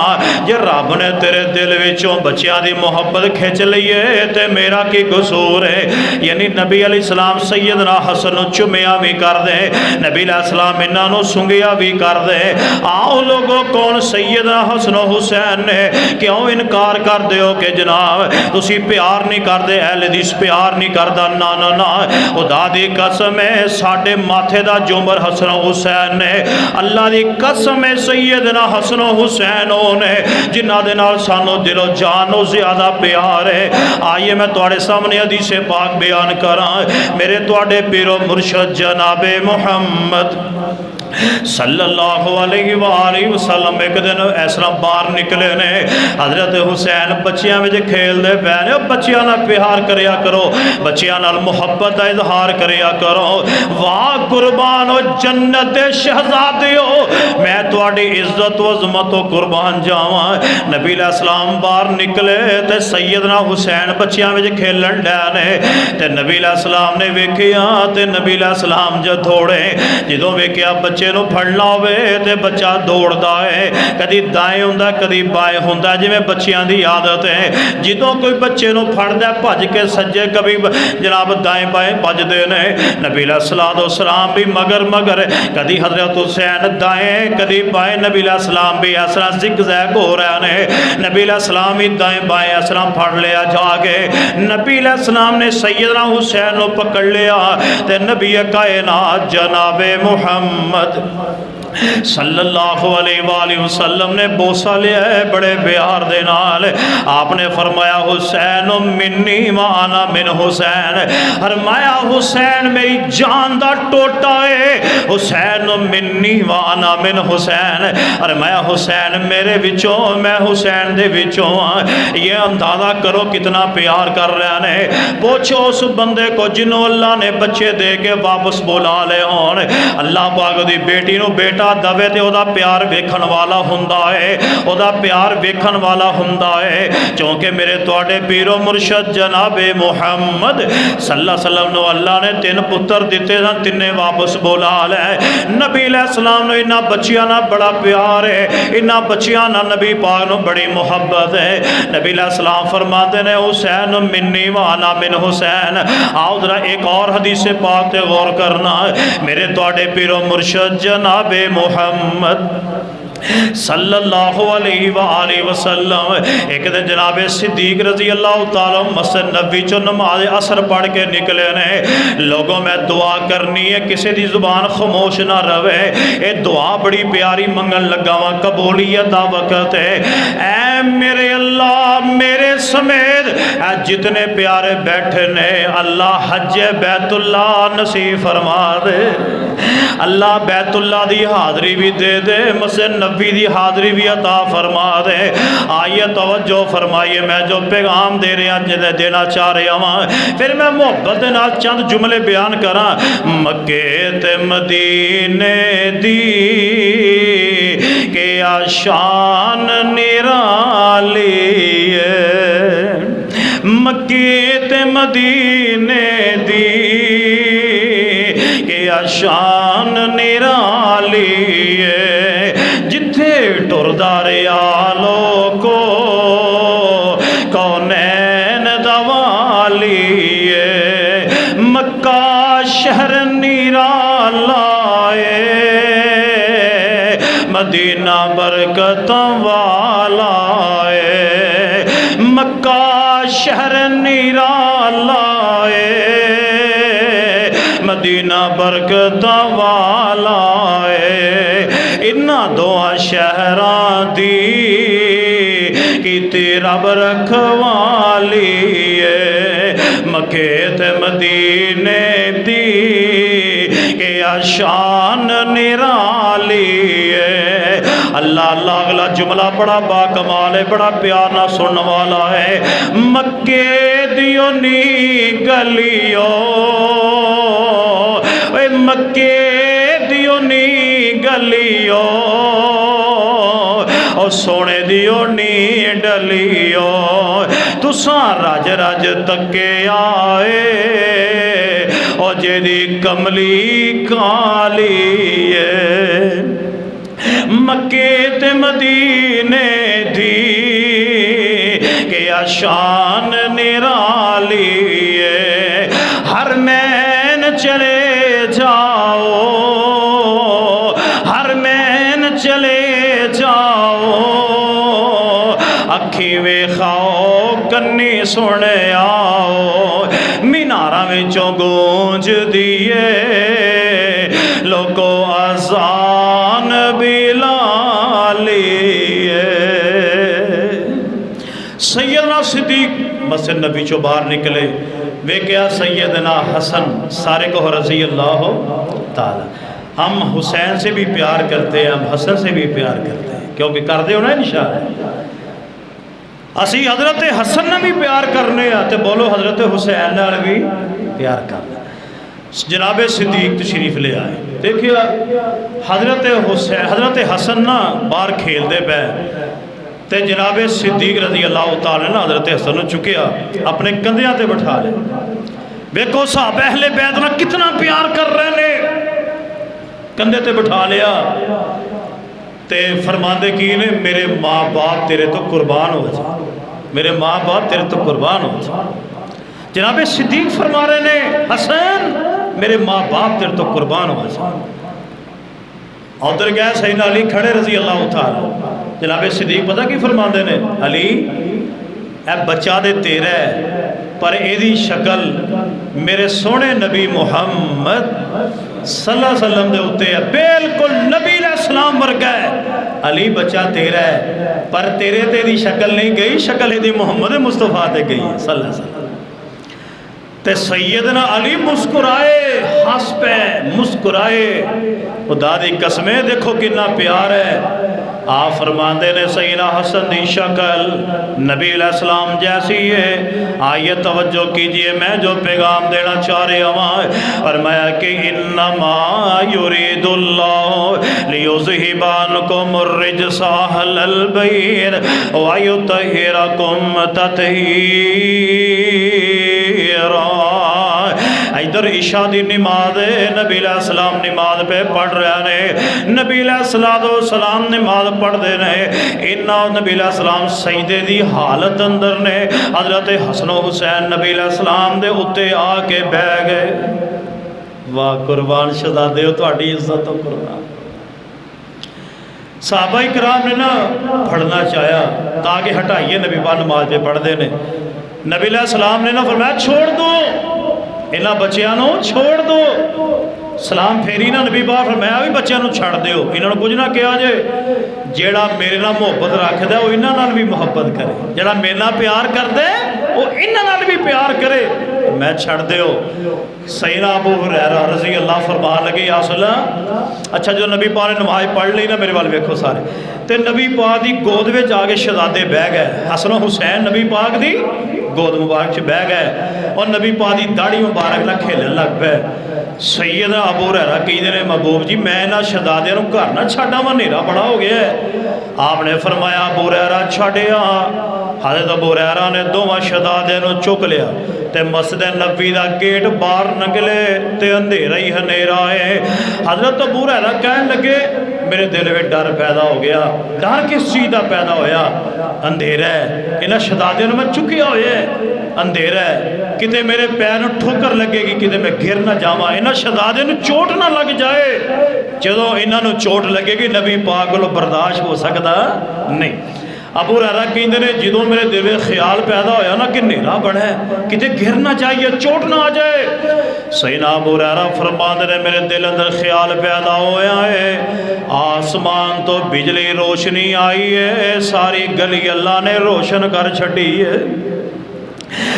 جے رب نے تیرے دل وچوں بچیاں دی محبت کھچ لئیے تے میرا کی قصور ہے؟ یعنی نبی علیہ السلام سیدنا حسن نو چومیا بھی کر دے، نبی علیہ السلام انہاں نو سنگیا بھی کر دے۔ آؤ لوگو کون سیدنا حسن و حسین نے؟ کیوں انکار کر دیو کہ جناب تسی پیار نہیں کر دے، اہل حدیث پیار نہیں کردا؟ نا نا نا، خدا دی قسم ہے ساڈے ماتھے دا جومر حسن و حسین نے، اللہ دی قسم ہے سیدنا حسن و حسین نے جنہاں دے نال سانو دل و جان و زیادہ پیار ہے۔ آئیے میں تواڈے سامنے حدیث پاک بیان کراں، میرے تواڈے پیر و مرشد جناب محمد صلی اللہ علیہ وآلہ وسلم ایک دن اس طرح باہر نکلے نے، حضرت حسین بچیاں میں کھیل دے پے نے، بچیاں نال پیار کریا کرو، بچیاں نال محبت دا اظہار کریا کرو۔ واہ قربان و جنت دے شہزادیو، میں تو تواڈی عزت و عظمت تو قربان جاواں۔ نبی علیہ السلام باہر نکلے تے سیدنا حسین بچیاں وچ کھیلن ڈے نے تے نبی علیہ السلام نے ویکھیا تے نبی علیہ السلام جو دوڑے، جدوں ویکھیا بچے نو پھڑنا ہوے تے بچہ دوڑدا ہے، کدی دائیں ہوندا کدی بائیں ہوندا، جویں بچیاں دی عادت ہے۔ جدوں کوئی بچے نو پھڑدا بھج کے سجے کبھی جناب دائیں بائیں بھجدے نے۔ نبی علیہ السلام بھی مگر کدی حضرت حسین دائیں کدی بائیں، نبی علیہ السلام بھی اس طرح زگ زیگ ہو رہے نے۔ نبی علیہ السلام ہی دائیں بائیں اس طرح پھڑ لیا جا کے۔ نبی علیہ السلام نے سیدنا حسین نو پکڑ لیا تے نبی کائنات جناب محمد صلی اللہ علیہ وآلہ وسلم نے بوسہ لیا ہے بڑے پیار دے نال۔ آپ نے فرمایا حسین منی وانا من حسین، فرمایا حسین میری جان دا ٹوٹا ہے، حسین منی وانا من حسین، فرمایا حسین میرے وچوں میں حسین دے وچوں ہاں۔ یہ اندازہ کرو کتنا پیار کر رہے ہیں۔ پوچھو اس بندے کو جنہوں اللہ نے بچے دے کے واپس بولا لے ہون، اللہ پاک دی بیٹی نو بیٹا دوے تے او دا پیار ویکھن والا ہوندا ہے، او دا پیار ویکھن والا ہوندا ہے۔ چونکہ میرے تواڈے پیر و مرشد جناب محمد صلی اللہ علیہ وسلم نو اللہ نے 3 پتر دیتے سن، تینے واپس بولا لے۔ نبی علیہ السلام نو انہاں بچیاں نال بڑا پیار ہے، انہاں بچیاں نال نبی پاک نو بڑی محبت ہے۔ نبی علیہ السلام فرماتے ہیں حسین منی وانا من حسین۔ آؤ ذرا ایک اور حدیث پاک تے غور کرنا، میرے تواڈے پیر و مرشد جناب محمد صلی اللہ علیہ وآلہ وسلم ایک دن جناب صدیق رضی اللہ تعالیٰ مسجد نبوی چو نماز عصر پڑھ کے نکلے نے۔ لوگوں میں دعا کرنی ہے، کسی دی زبان خاموش نہ رہے، اے دعا بڑی پیاری منگن لگا وا، قبولیت دا وقت ہے۔ اے میرے اللہ میرے سمیت اے جتنے پیارے بیٹھے نے، اللہ حج بیت اللہ نصیب فرما دے، اللہ بیت اللہ دی حاضری بھی دے دے، مسجد نبی دی حاضری بھی عطا فرما دے۔ آئیے توجہ فرمائیے، میں جو پیغام دے رہا دینا چاہ رہا ہوں، پھر میں محبت دے نال چند جملے بیان کراں۔ مکے تے مدینے دی کہ شان نرالی ہے، مکے تے مدینے دی کہ شان نرالی ہے، جتھے ٹردا ریالو کو کونین دوالی ہے، مکہ شہر نرالا ہے، مدینہ برکت والا ہے، مکہ شہر نرالا ہے، مدینہ برکت والا ہے۔ انہاں دعا شہران دی کیتی رب رکھوالی ہے، مکے تے مدینے دی کہ شان نرالی ہے۔ اللہ اللہ اگلا جملہ بڑا با کمال ہے، بڑا پیار نہ سننے والا ہے۔ مکے دیو نی گلیو، اے مکے دیو نی گلیو، او سونے دیو نی ڈلیو، تساں رج رج تکے آئے، او جیدی کملی کالی ہے، مکے تے مدینے دی کہ شان نرالی ہے۔ ہر مین چلے جاؤ، ہر مین چلے جاؤ، اکھی ویکھاؤ کنی سنے آؤ، میناراں وچوں گونج دیے لوگو اذان بلالی ہے۔ سیدنا صدیق مسجد نبی چو باہر نکلے، ویکھیا سیدنا حسن، سارے کو رضی اللہ تعالی۔ ہم حسین سے بھی پیار کرتے ہیں، ہم حسن سے بھی پیار کرتے ہیں، کیونکہ کر دے ہونا انشاءاللہ۔ اسی حضرت حسن نے بھی پیار کرنے آتے، بولو حضرت حسین نے بھی پیار کرنا۔ جناب صدیق تشریف لے آئے. دیکھیا حضرت حسن نا باہر کھیلتے پے تے جناب صدیق رضی اللہ تعالی نے حضرت حسن نے چکیا اپنے کندھیاں تے بٹھا لے. ویکھو صحابہ اہل بیت نہ کتنا پیار کر رہے نے. کندھے تے بٹھا لیا تے فرماندے کی نے میرے ماں باپ تیرے تو قربان ہو جائے, میرے ماں باپ تیرے تو قربان ہو جائے. جناب صدیق فرما رہے نے حسن میرے ماں باپ تیرے تو قربان ہو جائے. ادھر گئے سیدنا علی کھڑے رضی اللہ تعالی. جناب صدیق پتہ کی فرماندے نے علی اے بچہ دے تیرا ہے پر ایدی شکل میرے سونے نبی محمد صلی اللہ علیہ وسلم دے ہوتے ہیں بالکل نبی علیہ السلام ورگا ہے. علی بچہ تیرا ہے پر تیرے تے دی شکل نہیں گئی, شکل ایدی محمد مصطفیٰ تے گئی صلی اللہ علیہ وسلم. تے سیدنا علی مسکرائے, ہنس پہ مسکرائے. خدا دی قسمیں دیکھو کتنا پیار ہے. آپ فرماندے نے سیدنا حسن دی شکل نبی علیہ السلام جیسی ہے. آئیے توجہ کیجئے میں جو پیغام دینا چاہ رہے ہوں فرمایا کہ انما یرید اللہ لیذہب عنکم الرجس اہل البیت ویطہرکم تطہیرا. ادھر عشاء دی نماز نبی علیہ السلام نماز پہ پڑھ رہے ہیں, نبی علیہ السلام نماز پڑھ دے رہے. انہاں نبی علیہ السلام سجدے دی حالت اندر نے. حضرت حسن و حسین نبی علیہ السلام دے اتے آ کے بہ گئے. واہ قربان شہزادے ہو تہاڈی عزت و قربان. صحابہ کرام نے نا پڑھنا چاہیا تاکہ ہٹائیے نبی پاک نماز پہ پڑھ دے نے. نبی علیہ السلام نے نا فرمایا چھوڑ دو انہاں بچیاں نو چھوڑ دو. سلام پھیری نا نبی پاک فرمایا بھی بچیاں نو چھڑ دیو, انہاں نو کچھ نہ کہا جے. جیڑا میرے نال محبت رکھ دے وہ انہاں نال بھی محبت کرے, جیڑا میرے نال پیار کر دے وہ انہاں نال بھی پیار کرے, میں چھڑ دیو. سیدنا ابو ہریرہ رضی اللہ فرمان لگے یا رسول اللہ اچھا جو نبی پاک نے نماز پڑھ لی نا میرے وال ویکھو سارے تے نبی پاک دی گود وچ آ کے شہزادے بہ گئے. حسن و حسین نبی پاک دی گود مبارک چ بہ گئے اور نبی پاک دی داڑھی مبارک نہ کھیلن لگ پے. سیدنا ابو ہریرہ کہندے نے محبوب جی میں نہ شہزادے نوں گھر نہ چھڈاں ہنیرا بڑا ہو گیا ہے. آپ نے فرمایا ابو ہریرہ چھڈیا. حضرت ابو ہریرہ نے دوواں شہزادے نوں چک لیا تے مسجد نبوی دا گیٹ باہر نکلے تے اندھیرا ہی ہنیرا ہے. حضرت ابو ہریرہ کہنے لگے میرے دل میں ڈر پیدا ہو گیا. ڈر کس چیز دا پیدا ہویا؟ اندھیرا ہے, انہاں شہزادیاں نوں میں چکیا ہویا ہے, اندھیرا ہے, کتے میرے پیر نوں ٹھوکر لگے گی, کتے میں گر نہ جاواں, انہاں شہزادیاں نوں چوٹ نہ لگ جائے. جدوں انہاں نوں چوٹ لگے گی نبی پاک کولوں برداشت ہو سکدا نہیں. ابو ہریرہ کہندے نے جدوں میرے دل میں خیال پیدا ہویا نا کہ نیرا بڑا ہے کتے گر نہ جائیے, چوٹ نہ آ جائے. سیدنا ابو ہریرہ فرماندے نے میرے دل اندر خیال پیدا ہویا ہے آسمان تو بجلی روشنی آئی ہے, ساری گلی اللہ نے روشن کر چھڈی ہے,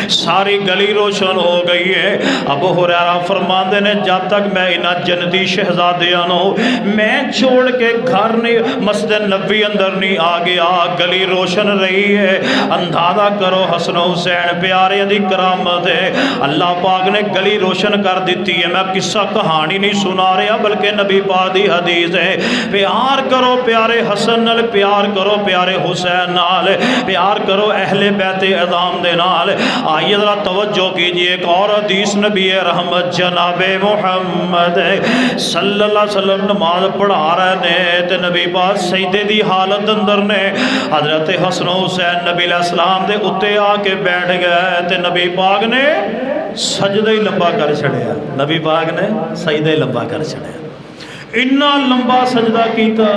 ساری گلی روشن ہو گئی ہے. ابو ہریرہ فرماندے نے جب تک میں انہاں جنتی شہزادیاں نو میں چھوڑ کے گھر نہیں مسجد نبوی اندر نہیں آ گیا, گلی روشن رہی ہے. اندازہ کرو حسن و حسین پیارے دی کرامت ہے, اللہ پاک نے گلی روشن کر دیتی ہے. میں قصہ کہانی نہیں سنا رہا بلکہ نبی پاک دی حدیث ہے. پیار کرو پیارے حسن نال, پیار کرو پیارے حسین نال, پیار کرو اہل بیت اعظام دے نال. آئیے ذرا توجہ کیجئے ایک اور حدیث نبی رحمت جناب محمد صلی اللہ علیہ وسلم نماز پڑھا رہے ہیں تے نبی پاک سجدے دی حالت اندر نے. حضرت حسن و حسین نبی علیہ السلام دے اتے آ کے بیٹھ گئے تے نبی پاک نے سجدہ ہی لمبا کر چھڑیا. نبی پاک نے سجدہ ہی لمبا کر چھڑیا, اتنا لمبا سجدہ کیتا.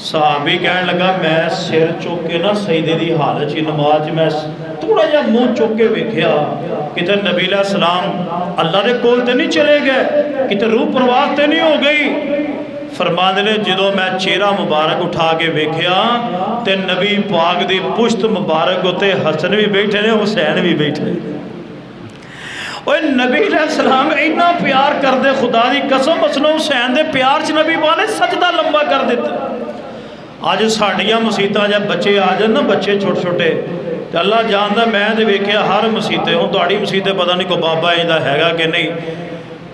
صحابی کہنے لگا میں سر چوک کے نا سجدے دی حالت چ نماز میں تھوڑا جا منہ چوک کے ویکھیا کتے نبی علیہ السلام اللہ دے کول تے نہیں چلے گئے, کتے روح پرواز تے نہیں ہو گئی. فرماندے نے جدوں میں چہرہ مبارک اٹھا کے ویکھیا تے نبی پاک دی پشت مبارک ہوتے حسن بھی بیٹھے نے حسین بھی بیٹھے. اوہ نبی علیہ السلام اتنا پیار کر دے, خدا دی قسم حسن و حسین دے پیار چ نبی پاک نے سجدہ لمبا کر دیتا. آج ساڑیاں مسیطاں جب بچے آ جائیں نا, بچے چھوٹ چھوٹے تو اللہ جاندہ میں دے ویکھیا ہر مسیطے ہوں تہاڑی مسیطے پتہ نہیں کو بابا ایندہ ہے گا کہ نہیں,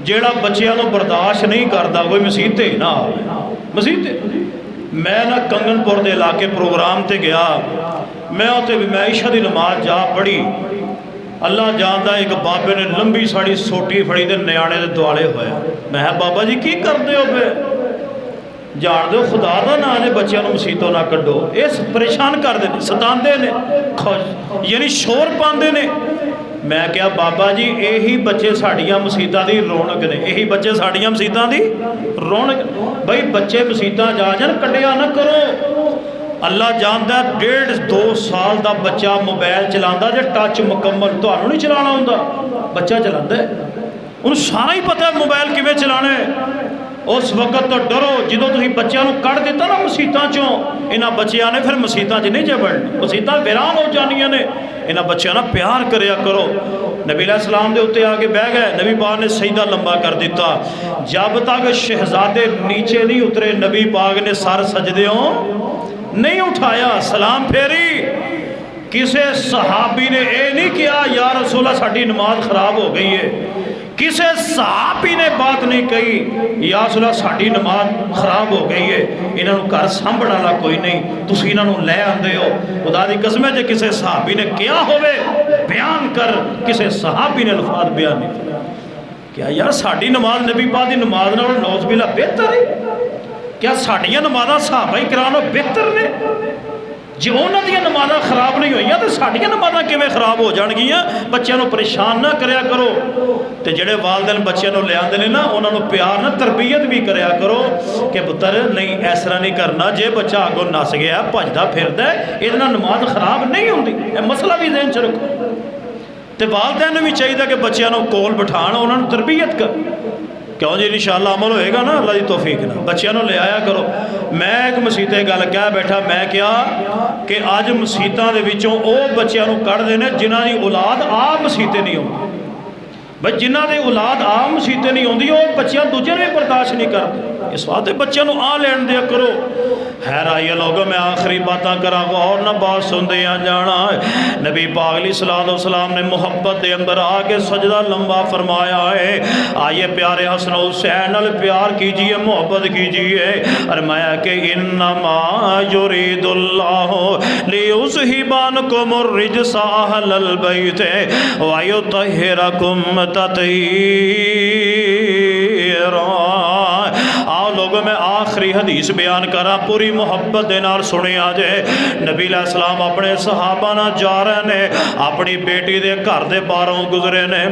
جیڑا بچیاں نو برداشت نہیں کرتا کوئی مسیح تے نہ آوے مسیح تے میں نہ کنگن پور دے علاقے پروگرام تے گیا میں ہوتے بھی میں عشاء دی نماز جا پڑھی اللہ جاندا ایک بابے نے لمبی ساڑی سوٹی پھڑی دے نیانے دے دوالے ہوئے میں بابا جی کی کر دے ہو پہ جان دو خدا دا نہ آنے بچیاں نو مسیحتوں نہ کڈو اس پریشان کر دے ستان دے نے یعنی شور پاندے نے میں کیا بابا جی یہی بچے ساڑیاں مسیحتاں دی رونق نے یہی بچے ساڑیاں مسیحتاں دی رونق بھائی بچے مسیحتاں جا جان کڈیا نہ کرو اللہ جاندا ہے 1.5-2 سال دا بچہ موبائل چلاندا جے ٹچ مکمل تانوں نہیں چلانا ہوندا بچہ چلاندا ہے انہوں سارا ہی پتہ ہے موبائل کیویں چلانا ہے اس وقت تو ڈرو جدوں تسی بچیاں نو کڈ دیتا نا مسیحتاں چوں انہاں بچیاں نے پھر مسیحتاں چ نہیں جبڑنا مسیحتاں ویران ہو جانیاں نے انہاں بچیاں نہ پیار کریا کرو نبی علیہ السلام دے اتے آگے بہ گئے نبی پاک نے سجدہ لمبا کر دیتا جب تک شہزادے نیچے نہیں اترے نبی پاک نے سر سجدیوں نہیں اٹھایا سلام پھیری کسے صحابی نے اے نہیں کیا یا رسول اللہ ساڑی نماز خراب ہو گئی ہے کسے صحابی نے بات نہیں کہی یا رسول اللہ ساڑی نماز خراب ہو گئی ہے انہوں نے کہا سنبھڑا لا کوئی نہیں تسی انہوں نے لے آندے ہو خدا دی قسم ہے جے کسے صحابی نے کیا ہوئے بیان کر کسے صحابی نے الفاظ بیان نہیں کیا کیا یار ساڑی نماز نبی پاک دی نماز نہ نوز باللہ بہتر ہے کیا ساڑیاں نمازاں صحابہ کرام بہتر نے جی انہاں دیاں نمازاں خراب نہیں ہوئیاں تو ساڑیاں نمازاں کیویں خراب ہو جان گیاں بچیاں نو پریشان نہ کریا کرو تے جڑے والدین بچیاں نو لے آندے نے نا انہاں نو پیار نہ تربیت بھی کریا کرو کہ پتر نہیں اس طرح نہیں کرنا جے بچہ آگوں نس گیا بھجدا پھردا ہے اے نال نماز خراب نہیں ہوندی اے مسئلہ بھی ذہن چ رکھو تے والدین نو بھی چاہیے کہ بچیاں نو کول بٹھان انہاں نو تربیت کر کیوں جی انشاءاللہ عمل ہوئے گا نا اللہ دی توفیق نا بچیاں نو لے آیا کرو میں ایک مسیحتے گل کہہ بیٹھا میں کیا کہ آج مسیحتاں دے وچوں او بچیاں نو کڑ دینے جنہاں دی اولاد آپ مسیحتے نہیں ہوں بھئی جنہاں دی اولاد آپ مسیحتے نہیں ہوں دی وہ بچیاں دوجہ نے برداشت نہیں کرتے اس وقت بچیاں نو آ لین دیا کرو خیر آئیے لوگوں میں آخری باتاں کرا غور نہ بات سن دیا جانا ہے نبی پاک علیہ السلام نے محبت دے اندر آگے سجدہ لمبا فرمایا ہے آئیے پیارے حسن حسین نال پیار کیجئے محبت کیجئے فرمایا کہ انما یرید اللہ لیذہبانکم الرجس اہل البیت ویطہرکم تطہیرا آؤ لوگوں میں آخری حدیث بیان کرا پوری محبت دے نال سنے آجے نبی علیہ السلام اپنے صحابہ نہ جا رہے نے اپنی بیٹی دے گھر دے باہروں گزرے نے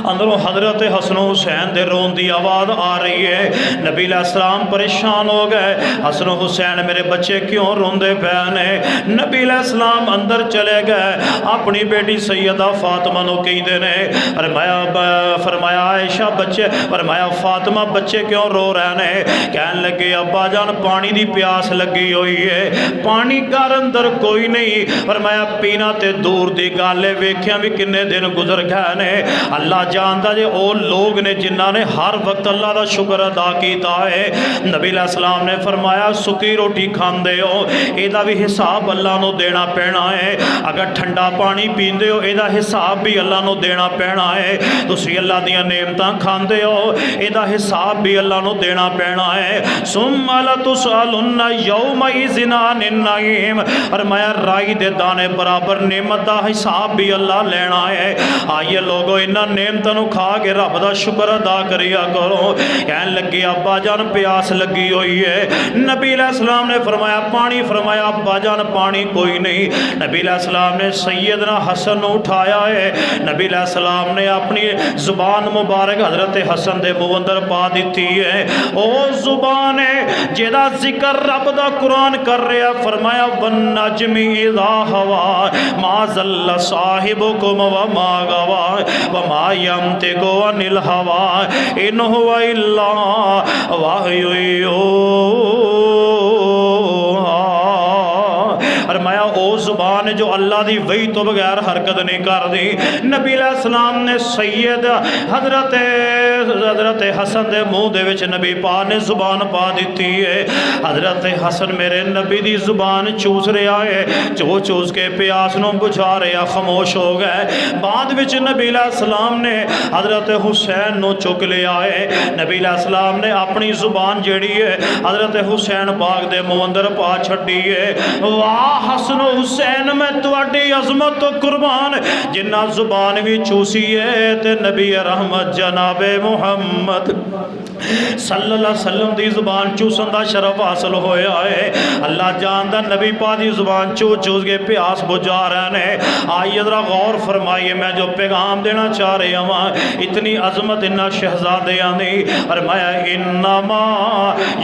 اندروں حضرت حسن حسین دے رون دی آواز آ رہی ہے نبی علیہ السلام پریشان ہو گئے حسن حسین میرے بچے کیوں روندے پہنے نبی علیہ السلام اندر چلے گئے اپنی بیٹی سیدہ فاطمہ نو کہیں دینے فرمایا عائشہ بچے فرمایا فاطمہ بچے کیوں رو رہنے کہنے لگے ابا جان پانی دی پیاس لگی ہوئی ہے پانی گھر اندر کوئی نہیں فرمایا پینا تے دور دی گالے ویکھیاں بھی کنے دن گزر گئے نے اللہ جانتا جے او لوگ نے جنہاں نے ہر وقت اللہ دا شکر ادا کیتا ہے نبی علیہ السلام نے فرمایا سکی روٹی کھان دے ہو ایدہ بھی حساب اللہ نو دینا پینا ہے اگر ٹھنڈا پانی پین دے ہو ایدہ حساب بھی اللہ نو دینا پینا ہے تو سی اللہ دیا نعمتاں کھان دے ہو ایدہ حساب بھی اللہ نو دینا پینا ہے ثم لتسألن یومئذ عن النعیم فرمایا رائی دے دانے برابر نعمت دا حساب بھی اللہ لینا ہے آئیے لوگوں انہاں نعمتوں کھا کے رب دا شکر ادا کریا کرو کہنے لگی ابا جان پیاس لگی ہوئی ہے نبی علیہ السلام نے فرمایا ابا جان پانی کوئی نہیں نبی علیہ السلام نے سیدنا حسن اٹھایا ہے نبی علیہ السلام نے اپنی زبان مبارک حضرت حسن دے منہ اندر پا دیتی ہے او زبان ہے جیدہ ذکر رب دا قرآن کر رہا فرمایا والنجم اذا ہوا ما ذل صاحبکم وما غوا وما ينطق عن الهوى ان هو الا وحی یوحی فرمایا او زبان نے جو اللہ دی وحی تو بغیر حرکت نہیں کر دی. نبی علیہ السلام نے سید حضرت حسن دے منہ دے وچ نبی پاک نے زبان پا دیتی ہے. حضرت حسن میرے نبی دی زبان چوس رہا ہے, چوس کے پیاس نو بجھا رہا, خاموش ہو گئے. بعد وچ نبی علیہ السلام نے حضرت حسین نو چک لیا ہے. نبی علیہ السلام نے اپنی زبان جیڑی ہے حضرت حسین پاک دے منہ اندر پا چھڈی ہے. واہ حسن و حسین میں تواڈی عظمت تو قربان, جنہ زبان بھی چوسی ہے تے نبی رحمت جناب محمد صلی اللہ علیہ وسلم دی زبان چوسن دا شرف حاصل ہویا ہے. اللہ جاندا نبی پاک دی زبان چوس کے پیاس بجھا رہے ہیں. آئیے ذرا غور فرمائیے, میں جو پیغام دینا چاہ رہا ہوں, اتنی عظمت انہاں شہزادیاں دی. فرمایا انما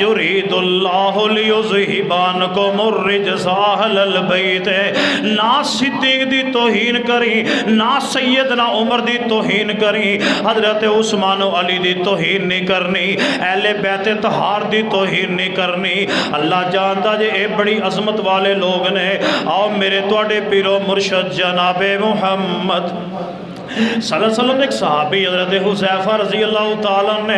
یرید اللہ لیذہب عنکم الرجس اہل البیت. نہ صدیق دی توہین کری, نہ سیدنا عمر دی توہین کری, حضرت عثمان و علی دی توہین نہیں کرنی, اہل بیت طہار دی توہین نہیں کرنی. اللہ جانتا جے اے بڑی عظمت والے لوگ نے. آؤ میرے توڑے پیرو مرشد جناب محمد صلی اللہ علیہ وسلم. ایک صحابی حضرت حذیفہ رضی اللہ تعالیٰ نے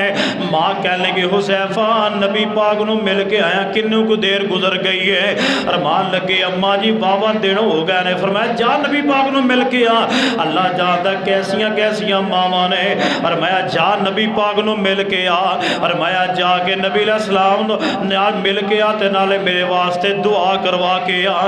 ماں کہنے کہ حذیفہ نبی پاک نو مل کے آیا, کنوں کو دیر گزر گئی ہے. ارمان لگے اماں جی واوا دن ہو گئے نے. فرمایا جا نبی پاک نو مل کے آ. اللہ جانتا کیسیاں ماما نے. فرمایا جا نبی پاک نو مل کے آ. فرمایا جا کے نبی علیہ السلام نال مل کے آ تے نالے میرے واسطے دعا کروا کے آ.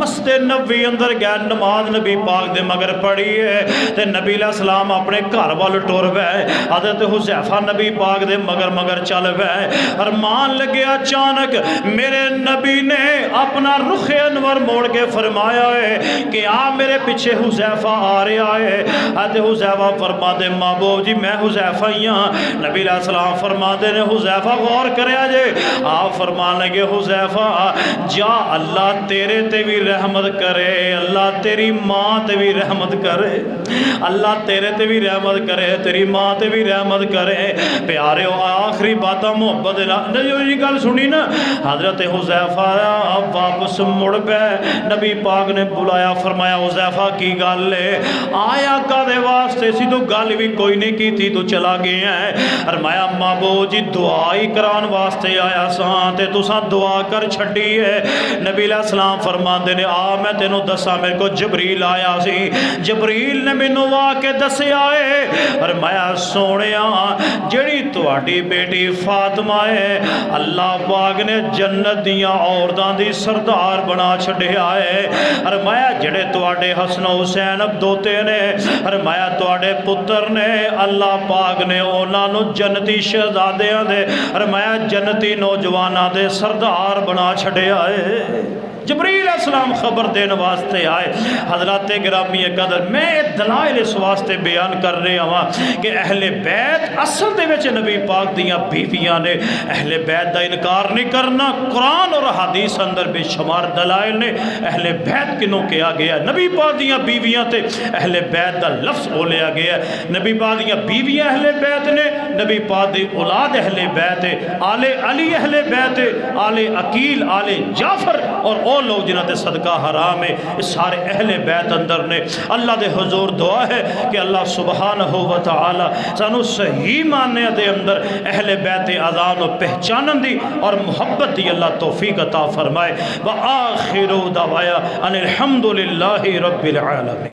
مسجد نبوی اندر گئے, نماز نبی پاک دے مگر پڑھی ہے تے نبی علیہ السلام اپنے گھر وال ٹر پئے. حضرت حذیفہ نبی پاک دے مگر چل پئے. ارمان لگے اچانک میرے نبی نے اپنا رخ انور موڑ کے فرمایا ہے کہ آ میرے پیچھے حذیفہ آ رہا ہے. حضرت حذیفہ فرما دے محبوب جی میں حذیفہ ہی ہاں. نبی علیہ السلام فرما دے نے حذیفہ غور کریا جے. آپ فرمان لگے حذیفہ جا اللہ تیرے تے بھی رحمت کرے, اللہ تیری ماں تے بھی رحمت کرے, اللہ تیرے تے بھی رحمت کرے, تیری ماں تے بھی رحمت کرے. پیارے آخری باتاں محبت یہ گل سنی نا. حضرت حذیفہ واپس مڑ پے, نبی پاک نے بلایا. فرمایا حذیفہ کی گل ہے, آیا کدے واسطے سی, تو گل بھی کوئی نہیں کی تھی تو چلا گیا ہے. فرمایا محبوب جی دعائی کران واسطے آیا ساں تے تساں دعا کر چھڈی ہے. نبی علیہ السلام فرماندے نے آ میں تینوں دساں, میرے کو جبریل آیا سی. جبریل نے مینوں وا کے دسیا ہے. فرمایا سونیا جڑی تواڈی بیٹی فاطمہ ہے اللہ پاک نے جنت دیاں عورتاں دی سردار بنا چھڈیا ہے. فرمایا جڑے تواڈے حسن و حسین دوتے نے, فرمایا تواڈے پتر نے اللہ پاک نے انہاں نو جنتی شہزادیاں دے, فرمایا جنتی نوجواناں دے سردار بنا چھڈیا ہے. جبریل علیہ السلام خبر دین واسطے آئے. حضرات گرامی قدر میں دلائل اس واسطے بیان کر رہے ہوں کہ اہل بیت اصل دے وچ نبی پاک دیاں بیویاں نے. اہل بیت دا انکار نہیں کرنا, قرآن اور حدیث اندر بے شمار دلائل نے اہل بیت کنوں کیا گیا. نبی پاک دیاں بیویاں تے اہل بیت دا لفظ بولیا گیا. نبی پاک دیاں بیویاں اہل بیت نے, نبی پاک دی اولاد اہل بیت ہے, آل علی اہل بیت ہے, آل عقیل آل جعفر اور وہ لوگ جنہ تے صدقہ حرام ہے, اس سارے اہل بیت اندر نے. اللہ دے حضور دعا ہے کہ اللہ سبحانہ و تعالی سانو صحیح معنی دے اندر اہل بیت اذان و پہچانن دی اور محبت دی اللہ توفیق عطا فرمائے. وآخر دعوایا ان الحمدللہ رب العالمین.